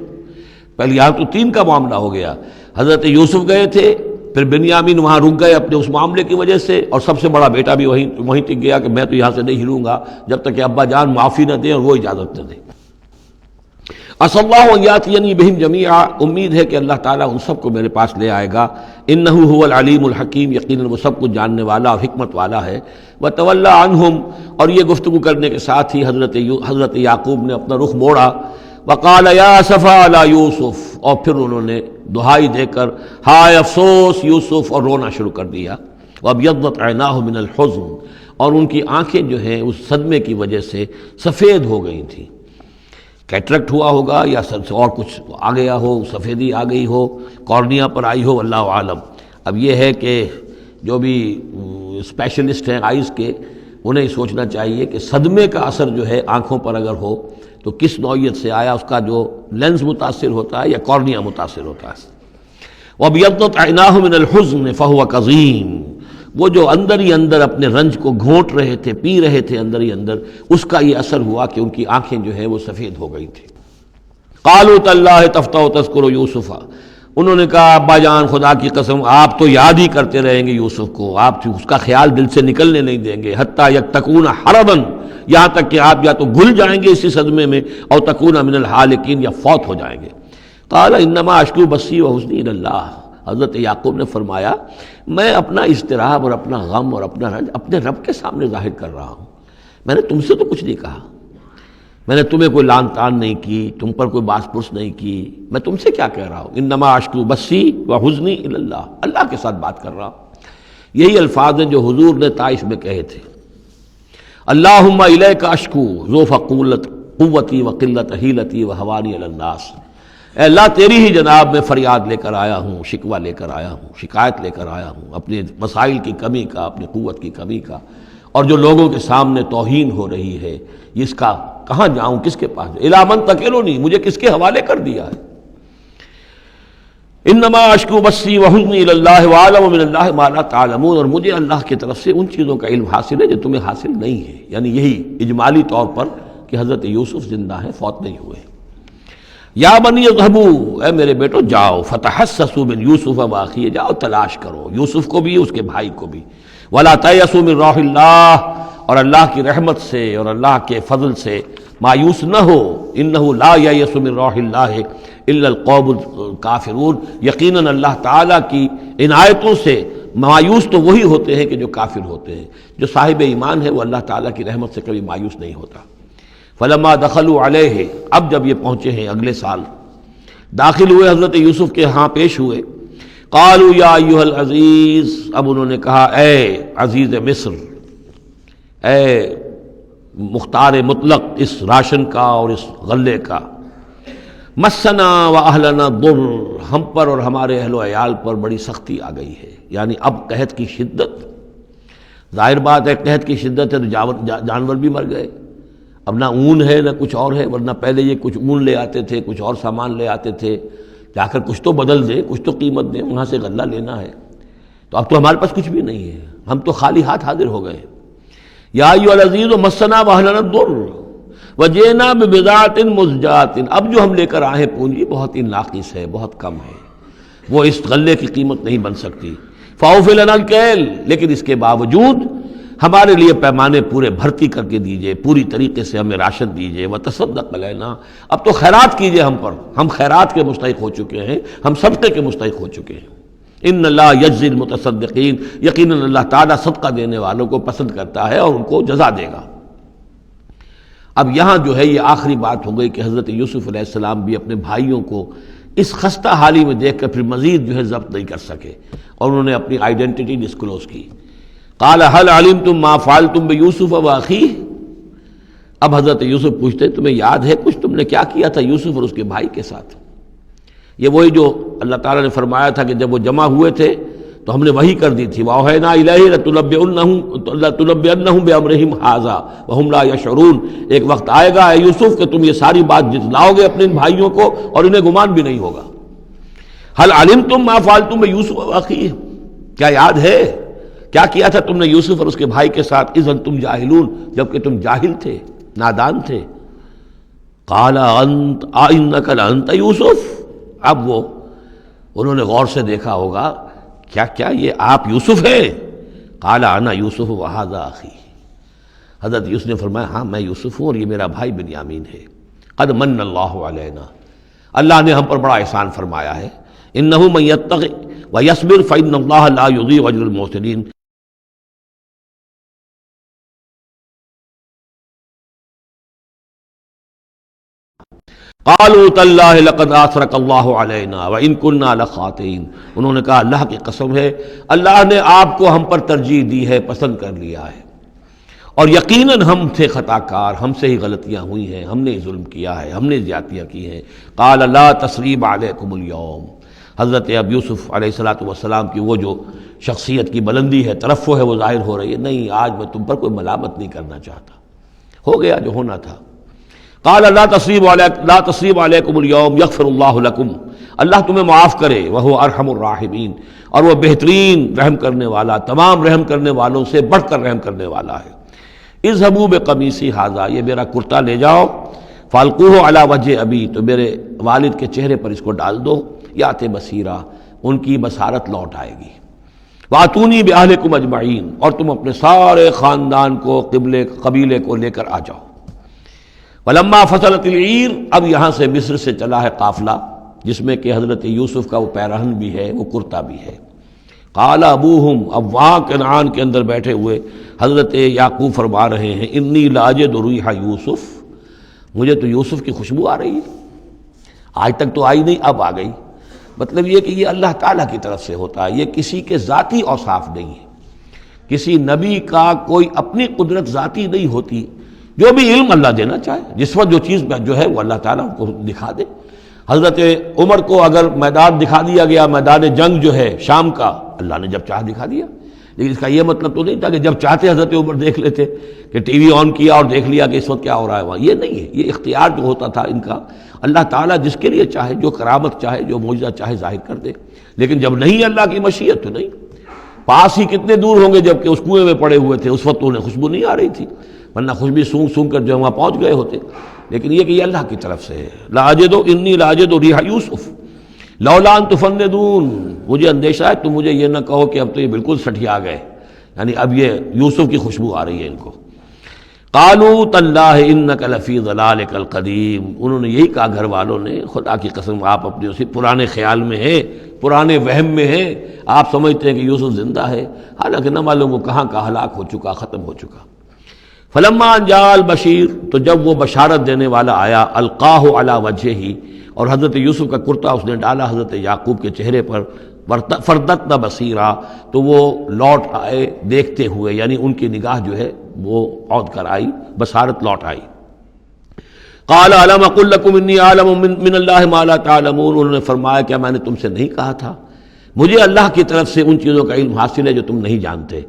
پہلے یہاں تو 3 کا معاملہ ہو گیا، حضرت یوسف گئے تھے، پھر بنیامین وہاں رک گئے اپنے اس معاملے کی وجہ سے، اور سب سے بڑا بیٹا بھی وہیں تک گیا کہ میں تو یہاں سے نہیں ہلوں گا جب تک کہ ابا جان معافی نہ دیں اور وہ اجازت نہ دیں۔ عسى اللہ ان یاتینی بہم جمیعا، امید ہے کہ اللہ تعالیٰ ان سب کو میرے پاس لے آئے گا۔ انہ هو العلیم الحکیم، یقیناً وہ سب کچھ جاننے والا اور حکمت والا ہے۔ وتولی عنہم، اور یہ گفتگو کرنے کے ساتھ ہی حضرت یعقوب نے اپنا رخ موڑا۔ وقال یا اسفا علی یوسف، اور پھر انہوں نے دہائی دے کر ہائے افسوس یوسف، اور رونا شروع کر دیا۔ وابیضت عیناہ من الحزن، اور ان کی آنکھیں جو ہیں اس صدمے کی وجہ سے سفید ہو گئی تھیں۔ کیٹریکٹ ہوا ہوگا یا اور کچھ آ گیا ہو، سفیدی آ گئی ہو، کارنیا پر آئی ہو، اللہ عالم۔ اب یہ ہے کہ جو بھی اسپیشلسٹ ہیں آئز کے، انہیں سوچنا چاہیے کہ صدمے کا اثر جو ہے آنکھوں پر اگر ہو تو کس نوعیت سے آیا، اس کا جو لینز متاثر ہوتا ہے یا کارنیا متاثر ہوتا ہے۔ وَابْيَضَّتْ عَيْنَاهُ مِنَ الْحُزْنِ فَهُوَ كَظِيمٌ، وہ جو اندر ہی اندر اپنے رنج کو گھونٹ رہے تھے، پی رہے تھے اندر ہی اندر، اس کا یہ اثر ہوا کہ ان کی آنکھیں جو ہے وہ سفید ہو گئی تھیں۔ قَالُوا تَاللَّهِ تَفْتَحُ تَذْكُرُ يُوسُفَ، انہوں نے کہا ابا جان خدا کی قسم آپ تو یاد ہی کرتے رہیں گے یوسف کو، آپ اس کا خیال دل سے نکلنے نہیں دیں گے، حتیٰ یکتکون حرباً، یہاں تک کہ آپ یا تو گھل جائیں گے اسی صدمے میں، اور تکون من الحالکین، یا فوت ہو جائیں گے۔ قال انما اشکو بثی وحزنی الی اللہ، حضرت یعقوب نے فرمایا میں اپنا اضطراب اور اپنا غم اور اپنا رنج اپنے رب کے سامنے ظاہر کر رہا ہوں، میں نے تم سے تو کچھ نہیں کہا، میں نے تمہیں کوئی لان تان نہیں کی، تم پر کوئی باس پرس نہیں کی، میں تم سے کیا کہہ رہا ہوں، انما اشکو بثی وحزنی الی اللہ، اللہ کے ساتھ بات کر رہا ہوں۔ یہی الفاظ ہیں جو حضور نے طائف میں کہے تھے، اللہم الیک اشکو ضعف قوتی وقلت حیلتی وہوانی علی الناس، اے اللہ تیری ہی جناب میں فریاد لے کر آیا ہوں، شکوہ لے کر آیا ہوں، شکایت لے کر آیا ہوں اپنے مسائل کی کمی کا، اپنی قوت کی کمی کا، اور جو لوگوں کے سامنے توہین ہو رہی ہے اس کا کہاں جاؤں، کس کے پاس، الی من تکلنی، مجھے کس کے حوالے کر دیا ہے۔ انما اشکو بثی وحزنی الی اللہ واعلم من اللہ ما لا تعلمون، اور مجھے اللہ کی طرف سے ان چیزوں کا علم حاصل ہے جو تمہیں حاصل نہیں ہے، یعنی یہی اجمالی طور پر کہ حضرت یوسف زندہ ہیں، فوت نہیں ہوئے۔ یا بنی اذهبوا، اے میرے بیٹو جاؤ، فتحسسوا من یوسف واخیہ، جاؤ تلاش کرو یوسف کو بھی اس کے بھائی کو بھی، ولا تیأسوا من روح اللہ، اور اللہ کی رحمت سے اور اللہ کے فضل سے مایوس نہ ہو، انہ لا ییأس من روح اللہ الا القوم الکافرون، یقیناً اللہ تعالیٰ کی عنایتوں سے مایوس تو وہی ہوتے ہیں کہ جو کافر ہوتے ہیں، جو صاحب ایمان ہے وہ اللہ تعالیٰ کی رحمت سے کبھی مایوس نہیں ہوتا۔ فلما دخلوا علیہ، اب جب یہ پہنچے ہیں اگلے سال، داخل ہوئے حضرت یوسف کے ہاں پیش ہوئے، قالوا یا ایھا العزیز، اب انہوں نے کہا اے عزیز مصر، اے مختار مطلق اس راشن کا اور اس غلے کا، مسنا واہلنا ضر، ہم پر اور ہمارے اہل و عیال پر بڑی سختی آ گئی ہے، یعنی اب قحط کی شدت، ظاہر بات ہے قحط کی شدت ہے تو جانور بھی مر گئے، اب نہ اون ہے نہ کچھ اور ہے، ورنہ پہلے یہ کچھ اون لے آتے تھے، کچھ اور سامان لے آتے تھے، جا کر کچھ تو بدل دیں، کچھ تو قیمت دیں، وہاں سے غلہ لینا ہے، تو اب تو ہمارے پاس کچھ بھی نہیں ہے، ہم تو خالی ہاتھ حاضر ہو گئے۔ یا ایھا العزیز مسنا واہلنا الضر وجئنا ببضاعۃ مزجاۃ، اب جو ہم لے کر آئے پونجی بہت ہی ناقص ہے، بہت کم ہے، وہ اس غلے کی قیمت نہیں بن سکتی۔ فاوف لنا الکیل، لیکن اس کے باوجود ہمارے لیے پیمانے پورے بھرتی کر کے دیجئے، پوری طریقے سے ہمیں راشن دیجئے، وتصدق علینا، اب تو خیرات کیجئے ہم پر، ہم خیرات کے مستحق ہو چکے ہیں، ہم صدقے کے مستحق ہو چکے ہیں۔ ان اللہ یجزی المتصدقین، یقیناً اللہ تعالیٰ صدقہ دینے والوں کو پسند کرتا ہے اور ان کو جزا دے گا۔ اب یہاں جو ہے یہ آخری بات ہو گئی کہ حضرت یوسف علیہ السلام بھی اپنے بھائیوں کو اس خستہ حالی میں دیکھ کر پھر مزید جو ہے ضبط نہیں کر سکے، اور انہوں نے اپنی آئیڈینٹی ڈسکلوز کی۔ قال هل علمتم ما فعلتم بیوسف واخیہ، اب حضرت یوسف پوچھتے ہیں تمہیں یاد ہے کچھ تم نے کیا کیا تھا یوسف اور اس کے بھائی کے ساتھ؟ یہ وہی جو اللہ تعالیٰ نے فرمایا تھا کہ جب وہ جمع ہوئے تھے تو ہم نے وحی کر دی تھی، وَأَوْحَيْنَا إِلَيْهِ لَتُنَبِّئَنَّهُم بِأَمْرِهِمْ هَٰذَا وَهُمْ لَا يَشْعُرُونَ، ایک وقت آئے گا اے یوسف کہ تم یہ ساری بات جتلاؤ گے اپنے ان بھائیوں کو اور انہیں گمان بھی نہیں ہوگا۔ هل علمتم ما فعلتم بيوسف واخیہ، کیا یاد ہے کیا کیا تھا تم نے یوسف اور اس کے بھائی کے ساتھ؟ اذ انتم جاہلون، جبکہ تم جاہل تھے، نادان تھے۔ قال انک لانت یوسف، اب وہ انہوں نے غور سے دیکھا ہوگا کیا کیا یہ آپ یوسف ہیں؟ قال انا یوسف وہذا اخی، حضرت یوسف نے فرمایا ہاں میں یوسف ہوں اور یہ میرا بھائی بنیامین ہے۔ قد من اللہ علینا، اللہ نے ہم پر بڑا احسان فرمایا ہے۔ انہ من یتق ویصبر فإن اللہ لا یضیع اجر المحسنین۔ قالوا تاللہ لقد آثرک اللہ علینا وإن كنا لخاطئین، انہوں نے کہا اللہ کی قسم ہے اللہ نے آپ کو ہم پر ترجیح دی ہے، پسند کر لیا ہے، اور یقیناً ہم تھے خطا کار، ہم سے ہی غلطیاں ہوئی ہیں، ہم نے ظلم کیا ہے، ہم نے زیادتیاں کی ہیں۔ قال لا تثریب علیکم اليوم، حضرت اب یوسف علیہ السلام کی وہ جو شخصیت کی بلندی ہے، ترفع ہے، وہ ظاہر ہو رہی ہے، نہیں آج میں تم پر کوئی ملامت نہیں کرنا چاہتا، ہو گیا جو ہونا تھا۔ قال لا تثریب علیکم اليوم یغفر اللہ لکم، اللہ تمہیں معاف کرے، وہو ارحم الراحمین، اور وہ بہترین رحم کرنے والا، تمام رحم کرنے والوں سے بڑھ کر رحم کرنے والا ہے۔ اذهبوا بقمیصی ھذا، یہ میرا کرتا لے جاؤ، فالقوہ علی وجہ ابی، تو میرے والد کے چہرے پر اس کو ڈال دو، یات بصیرہ، ان کی بصارت لوٹ آئے گی۔ واتونی باہلکم اجمعین، اور تم اپنے سارے خاندان کو، قبیلے کو لے کر آ جاؤ۔ ولما فصلت العیر، اب یہاں سے مصر سے چلا ہے قافلہ جس میں کہ حضرت یوسف کا وہ پیرہن بھی ہے، وہ کرتا بھی ہے۔ قال ابوہم، اب وہاں کنعان کے اندر بیٹھے ہوئے حضرت یعقوب فرما رہے ہیں انی لاجد ریح یوسف، مجھے تو یوسف کی خوشبو آ رہی ہے، آج تک تو آئی نہیں، اب آ گئی۔ مطلب یہ کہ یہ اللہ تعالیٰ کی طرف سے ہوتا ہے، یہ کسی کے ذاتی اوصاف نہیں ہے، کسی نبی کا کوئی اپنی قدرت ذاتی نہیں ہوتی، جو بھی علم اللہ دینا چاہے، جس وقت جو چیز جو ہے وہ اللہ تعالیٰ کو دکھا دے۔ حضرت عمر کو اگر میدان دکھا دیا گیا، میدان جنگ جو ہے شام کا، اللہ نے جب چاہ دکھا دیا، لیکن اس کا یہ مطلب تو نہیں تھا کہ جب چاہتے حضرت عمر دیکھ لیتے، کہ ٹی وی آن کیا اور دیکھ لیا کہ اس وقت کیا ہو رہا ہے وہاں، یہ نہیں ہے، یہ اختیار جو ہوتا تھا ان کا، اللہ تعالیٰ جس کے لیے چاہے، جو کرامت چاہے، جو معجزہ چاہے ظاہر کر دے، لیکن جب نہیں اللہ کی مشیت تو نہیں۔ پاس ہی کتنے دور ہوں گے جب کہ اس کنویں میں پڑے ہوئے تھے، اس وقت انہیں خوشبو نہیں آ رہی تھی، ورنہ خوشبو سونگ سونگ کر جو وہاں پہنچ گئے ہوتے، لیکن یہ کہ یہ اللہ کی طرف سے ہے۔ لاجد انی لاجد ریح یوسف لولا ان تفندون، مجھے اندیشہ ہے تم مجھے یہ نہ کہو کہ اب تو یہ بالکل سٹھیا گئے، یعنی اب یہ یوسف کی خوشبو آ رہی ہے ان کو۔ قالوا تاللہ انک لفی ضلالک القدیم، انہوں نے یہی کہا گھر والوں نے، خدا کی قسم آپ اپنے اسی پرانے خیال میں ہیں، پرانے وہم میں ہیں، آپ سمجھتے ہیں کہ یوسف زندہ ہے، حالانکہ نہ معلوم وہ کہاں کا ہلاک ہو چکا، ختم ہو چکا۔ فلما جاء البشیر، تو جب وہ بشارت دینے والا آیا، القاہ علی وجہہ، اور حضرت یوسف کا کرتا اس نے ڈالا حضرت یعقوب کے چہرے پر، فردتنا بصیرا، تو وہ لوٹ آئے دیکھتے ہوئے، یعنی ان کی نگاہ جو ہے وہ عود کر آئی، بصارت لوٹ آئی۔ قال الم اقل لکم انی اعلم من اللہ ما لا تعلمون، انہوں نے فرمایا کیا میں نے تم سے نہیں کہا تھا، مجھے اللہ کی طرف سے ان چیزوں کا علم حاصل ہے جو تم نہیں جانتے۔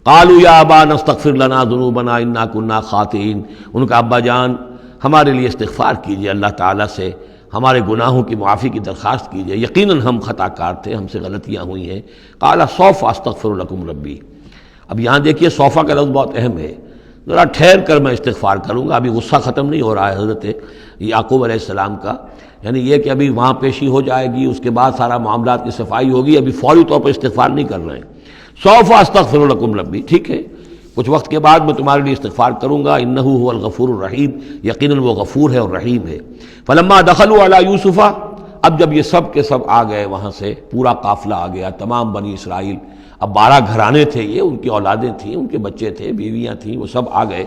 قالوا یا ابانا استغفر لنا ذنوبنا انا كنا خاطئین، ان کا ابا جان ہمارے لیے استغفار کیجئے، اللہ تعالیٰ سے ہمارے گناہوں کی معافی کی درخواست کیجئے، یقیناً ہم خطا کار تھے، ہم سے غلطیاں ہوئی ہیں۔ قال سوف استغفر لکم ربی، اب یہاں دیکھیے صوفہ کا لفظ بہت اہم ہے، ذرا ٹھہر کر میں استغفار کروں گا، ابھی غصہ ختم نہیں ہو رہا ہے حضرت یعقوب علیہ السلام کا، یعنی یہ کہ ابھی وہاں پیشی ہو جائے گی، اس کے بعد سارا معاملات کی صفائی ہوگی، ابھی فوری طور پر استغفار نہیں کر رہے ہیں۔ سوف استغفر لکم ربی، ٹھیک ہے کچھ وقت کے بعد میں تمہارے لیے استغفار کروں گا، انہ هو الغفور الرحیم، یقیناً وہ غفور ہے اور رحیم ہے۔ فلما دخلوا علی یوسف، اب جب یہ سب کے سب آ گئے وہاں سے، پورا قافلہ آ گیا، تمام بنی اسرائیل، اب 12 گھرانے تھے یہ، ان کی اولادیں تھیں، ان کے بچے تھے، بیویاں تھیں، وہ سب آ گئے۔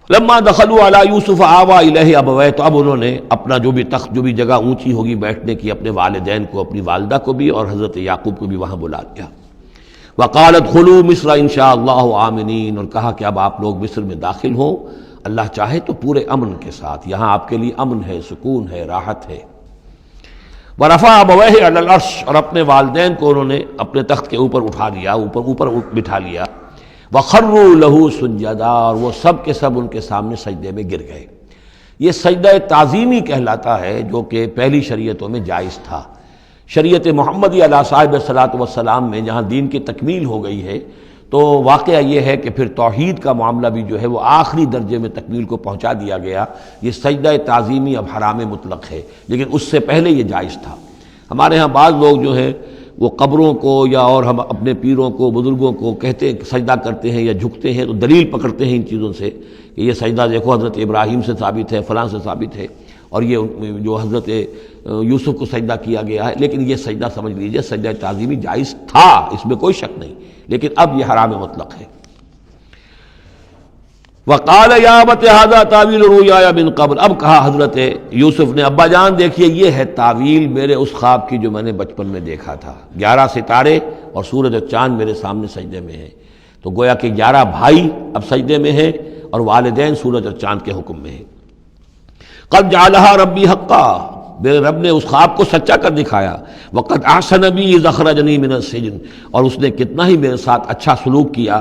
لما دخلوا علی یوسف آوی الیہ ابویہ، تو اب انہوں نے اپنا جو بھی تخت، جو بھی جگہ اونچی ہوگی بیٹھنے کی، اپنے والدین کو، اپنی والدہ کو بھی اور حضرت یعقوب کو بھی وہاں بلا لیا۔ وقال ادخلوا مصر ان شاء اللہ آمنین، اور کہا کہ اب آپ لوگ مصر میں داخل ہوں، اللہ چاہے تو پورے امن کے ساتھ، یہاں آپ کے لیے امن ہے، سکون ہے، راحت ہے۔ ورفع ابویہ علی العرش، اور اپنے والدین کو انہوں نے اپنے تخت کے اوپر اٹھا لیا، اوپر بٹھا لیا۔ وخروا لہ سجدا، اور وہ سب کے سب ان کے سامنے سجدے میں گر گئے۔ یہ سجدہ تعظیمی کہلاتا ہے، جو کہ پہلی شریعتوں میں جائز تھا۔ شریعت محمدی علیہ صاحب الصلاۃ والسلام میں جہاں دین کی تکمیل ہو گئی ہے، تو واقعہ یہ ہے کہ پھر توحید کا معاملہ بھی جو ہے وہ آخری درجے میں تکمیل کو پہنچا دیا گیا۔ یہ سجدہ تعظیمی اب حرام مطلق ہے، لیکن اس سے پہلے یہ جائز تھا۔ ہمارے ہاں بعض لوگ جو ہے وہ قبروں کو یا اور ہم اپنے پیروں کو بزرگوں کو کہتے ہیں سجدہ کرتے ہیں یا جھکتے ہیں تو دلیل پکڑتے ہیں ان چیزوں سے کہ یہ سجدہ دیکھو حضرت ابراہیم سے ثابت ہے، فلاں سے ثابت ہے، اور یہ جو حضرت یوسف کو سجدہ کیا گیا ہے، لیکن یہ سجدہ سمجھ لیجئے سجدہ تعظیمی جائز تھا، اس میں کوئی شک نہیں، لیکن اب یہ حرام مطلق ہے۔ وقال یا ابت ھذا تاویل رؤیایا من قبل، اب کہا حضرت یوسف نے ابا جان دیکھیے یہ ہے تعویل میرے اس خواب کی جو میں نے بچپن میں دیکھا تھا، 11 ستارے اور سورج اور چاند میرے سامنے سجدے میں ہیں، تو گویا کہ 11 بھائی اب سجدے میں ہیں اور والدین سورج اور چاند کے حکم میں ہیں۔ قد جعلها ربی حقا، میرے رب نے اس خواب کو سچا کر دکھایا۔ وقد احسن بی اذ اخرجنی من السجن، اور اس نے کتنا ہی میرے ساتھ اچھا سلوک کیا،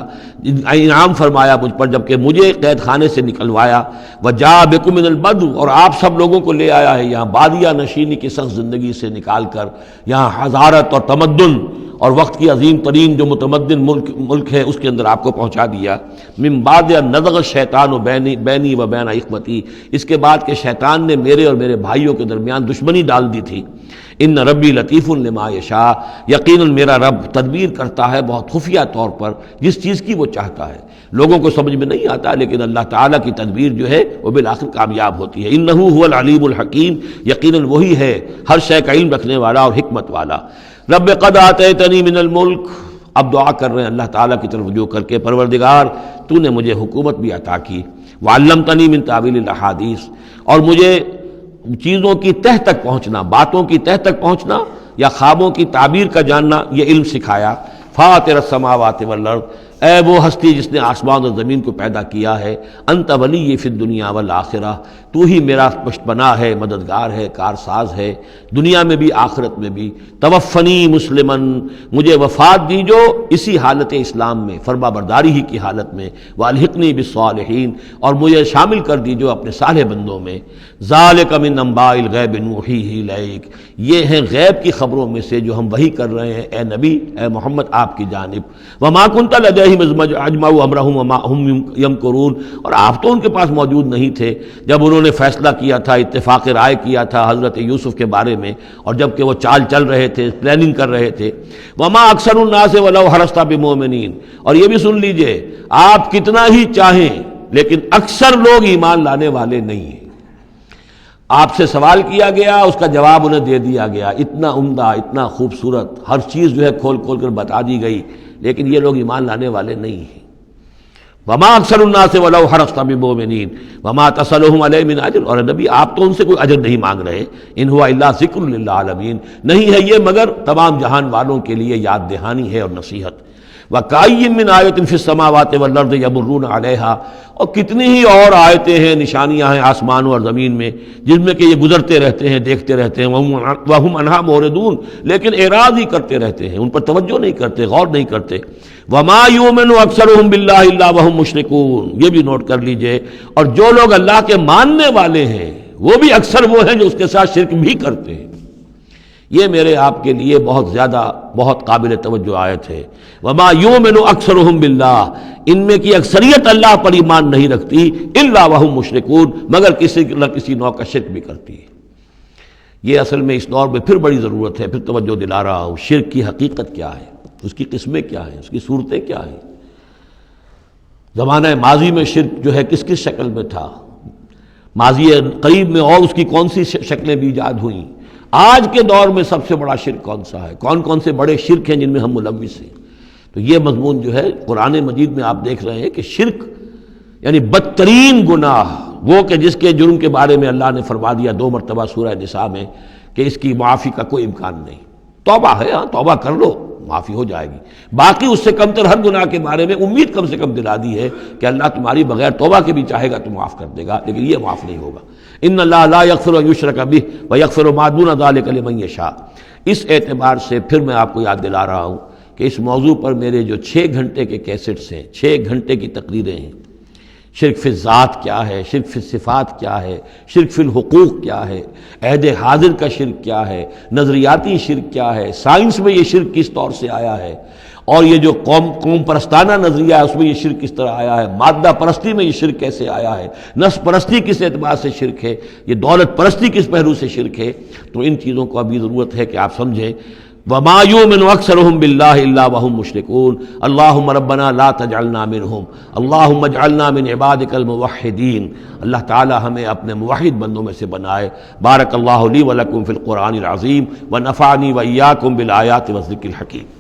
انعام فرمایا مجھ پر جب کہ مجھے قید خانے سے نکلوایا۔ وجاء بکم من البدو، اور آپ سب لوگوں کو لے آیا ہے یہاں بادیہ نشینی کی سخت زندگی سے نکال کر یہاں حضارت اور تمدن اور وقت کی عظیم ترین جو متمدن ملک ہے اس کے اندر آپ کو پہنچا دیا۔ من بعد ان نزغ الشیطان بینی و بین اخوتی، اس کے بعد کہ شیطان نے میرے اور میرے بھائیوں کے درمیان دشمنی ڈال دی تھی۔ ان ربی لطیف لما یشاء، یقیناً میرا رب تدبیر کرتا ہے بہت خفیہ طور پر جس چیز کی وہ چاہتا ہے، لوگوں کو سمجھ میں نہیں آتا، لیکن اللہ تعالیٰ کی تدبیر جو ہے وہ بالآخر کامیاب ہوتی ہے۔ انہ هو العلیم الحکیم، یقیناً وہی ہے ہر شے کا علم رکھنے والا اور حکمت والا۔ رب قد آتیتنی من الملک، اب دعا کر رہے ہیں اللہ تعالیٰ کی طرف رجوع کر کے، پروردگار تو نے مجھے حکومت بھی عطا کی، وعلمتنی من تعویل الاحادیث، اور مجھے چیزوں کی تہ تک پہنچنا، باتوں کی تہ تک پہنچنا یا خوابوں کی تعبیر کا جاننا یہ علم سکھایا۔ فاطر السماوات والارض، اے وہ ہستی جس نے آسمان اور زمین کو پیدا کیا ہے، انت ولی فی الدنیا والآخرہ، تو ہی میرا پشت پناہ ہے، مددگار ہے، کارساز ہے، دنیا میں بھی آخرت میں بھی۔ توفنی مسلمن، مجھے وفات دیجو اسی حالت اسلام میں، فرما برداری ہی کی حالت میں، والحقنی بالصالحین، اور مجھے شامل کر دیجو اپنے صالح بندوں میں۔ ذالک من انباء الغیب نوحیہ الیک، یہ ہیں غیب کی خبروں میں سے جو ہم وحی کر رہے ہیں اے نبی، اے محمد آپ کی جانب۔ وما کنت لدیہم اذ اجمعوا امرہم وما ہم یمکرون، اور آپ تو ان کے پاس موجود نہیں تھے جب انہوں نے فیصلہ کیا تھا، اتفاق رائے کیا تھا حضرت یوسف کے بارے میں، اور جب کہ وہ چال چل رہے تھے، پلاننگ کر رہے تھے۔ وما اکثر الناس ولو حرصت بمؤمنین، اور یہ بھی سن لیجئے آپ کتنا ہی چاہیں لیکن اکثر لوگ ایمان لانے والے نہیں ہیں۔ آپ سے سوال کیا گیا، اس کا جواب انہیں دے دیا گیا، اتنا عمدہ، اتنا خوبصورت، ہر چیز جو ہے کھول کھول کر بتا دی گئی، لیکن یہ لوگ ایمان لانے والے نہیں ہیں۔ وما اکثر الناس ولو حرصت بمؤمنین وما تصلهم علیہ من اجر، اور نبی آپ تو ان سے کوئی اجر نہیں مانگ رہے، ان ہوا الا ذکر للعالمین، نہیں ہے یہ مگر تمام جہان والوں کے لیے یاد دہانی ہے اور نصیحت۔ وَكَأَيٍّ مِّنْ آیَةٍ فِي السَّمَاوَاتِ وَالْأَرْضِ يَمُرُّونَ عَلَيْهَا، اور کتنی ہی اور آیتیں ہیں، نشانیاں ہیں آسمانوں اور زمین میں جن میں کہ یہ گزرتے رہتے ہیں، دیکھتے رہتے ہیں، وَهُمْ عَنْهَا مُعْرِضُونَ، لیکن اعراض ہی کرتے رہتے ہیں، ان پر توجہ نہیں کرتے، غور نہیں کرتے۔ وَمَا يُؤْمِنُ أَكْثَرُهُم بِاللَّهِ إِلَّا وَهُمْ مُشْرِكُونَ، یہ بھی نوٹ کر لیجئے، اور جو لوگ اللہ کے ماننے والے ہیں وہ بھی اکثر وہ ہیں جو اس کے ساتھ شرک بھی کرتے ہیں۔ یہ میرے آپ کے لیے بہت زیادہ بہت قابل توجہ آیت ہے۔ وما یؤمن اکثرهم باللہ، ان میں کی اکثریت اللہ پر ایمان نہیں رکھتی، الا وهم مشرکون، مگر کسی نہ کسی نوع کا شرک بھی کرتی ہے۔ یہ اصل میں اس دور میں پھر بڑی ضرورت ہے، پھر توجہ دلا رہا ہوں، شرک کی حقیقت کیا ہے، اس کی قسمیں کیا ہیں، اس کی صورتیں کیا ہیں، زمانہ ماضی میں شرک جو ہے کس کس شکل میں تھا، ماضی قریب میں اور اس کی کون سی شکلیں بھی ایجاد ہوئیں، آج کے دور میں سب سے بڑا شرک کون سا ہے، کون کون سے بڑے شرک ہیں جن میں ہم ملوث ہیں۔ تو یہ مضمون جو ہے قرآن مجید میں آپ دیکھ رہے ہیں کہ شرک یعنی بدترین گناہ، وہ کہ جس کے جرم کے بارے میں اللہ نے فرما دیا 2 مرتبہ سورہ نساء میں کہ اس کی معافی کا کوئی امکان نہیں۔ توبہ ہے، ہاں توبہ کر لو معافی ہو جائے گی، باقی اس سے کم تر ہر گناہ کے بارے میں امید کم سے کم دلا دی ہے کہ اللہ تمہاری بغیر توبہ کے بھی چاہے گا تو معاف کر دے گا، لیکن یہ معاف نہیں ہوگا۔ ان اللہ لا یغفر ان یشرک بہ ویغفر ما دون ذلک لمن یشاء۔ اس اعتبار سے پھر میں آپ کو یاد دلا رہا ہوں کہ اس موضوع پر میرے جو 6 گھنٹے کے کیسٹس ہیں، 6 گھنٹے کی تقریریں ہیں، شرک فی الذات کیا ہے، شرک فی الصفات کیا ہے، شرک فی الحقوق کیا ہے، عہد حاضر کا شرک کیا ہے، نظریاتی شرک کیا ہے، سائنس میں یہ شرک کس طور سے آیا ہے، اور یہ جو قوم پرستانہ نظریہ ہے اس میں یہ شرک کس طرح آیا ہے، مادہ پرستی میں یہ شرک کیسے آیا ہے، نفس پرستی کس اعتبار سے شرک ہے، یہ دولت پرستی کس پہلو سے شرک ہے۔ تو ان چیزوں کو ابھی ضرورت ہے کہ آپ سمجھیں۔ وما یؤمن اکثرهم باللہ الا وهم مشرکون اللہم ربنا لا تجعلنا منهم اللہم اجعلنا من عبادک الموحدین۔ اللہ تعالی ہمیں اپنے موحد بندوں میں سے بنائے۔ بارک اللہ لی ولکم فی القرآن العظیم ونفعنی وإیاکم بالآیات والذکر الحکیم۔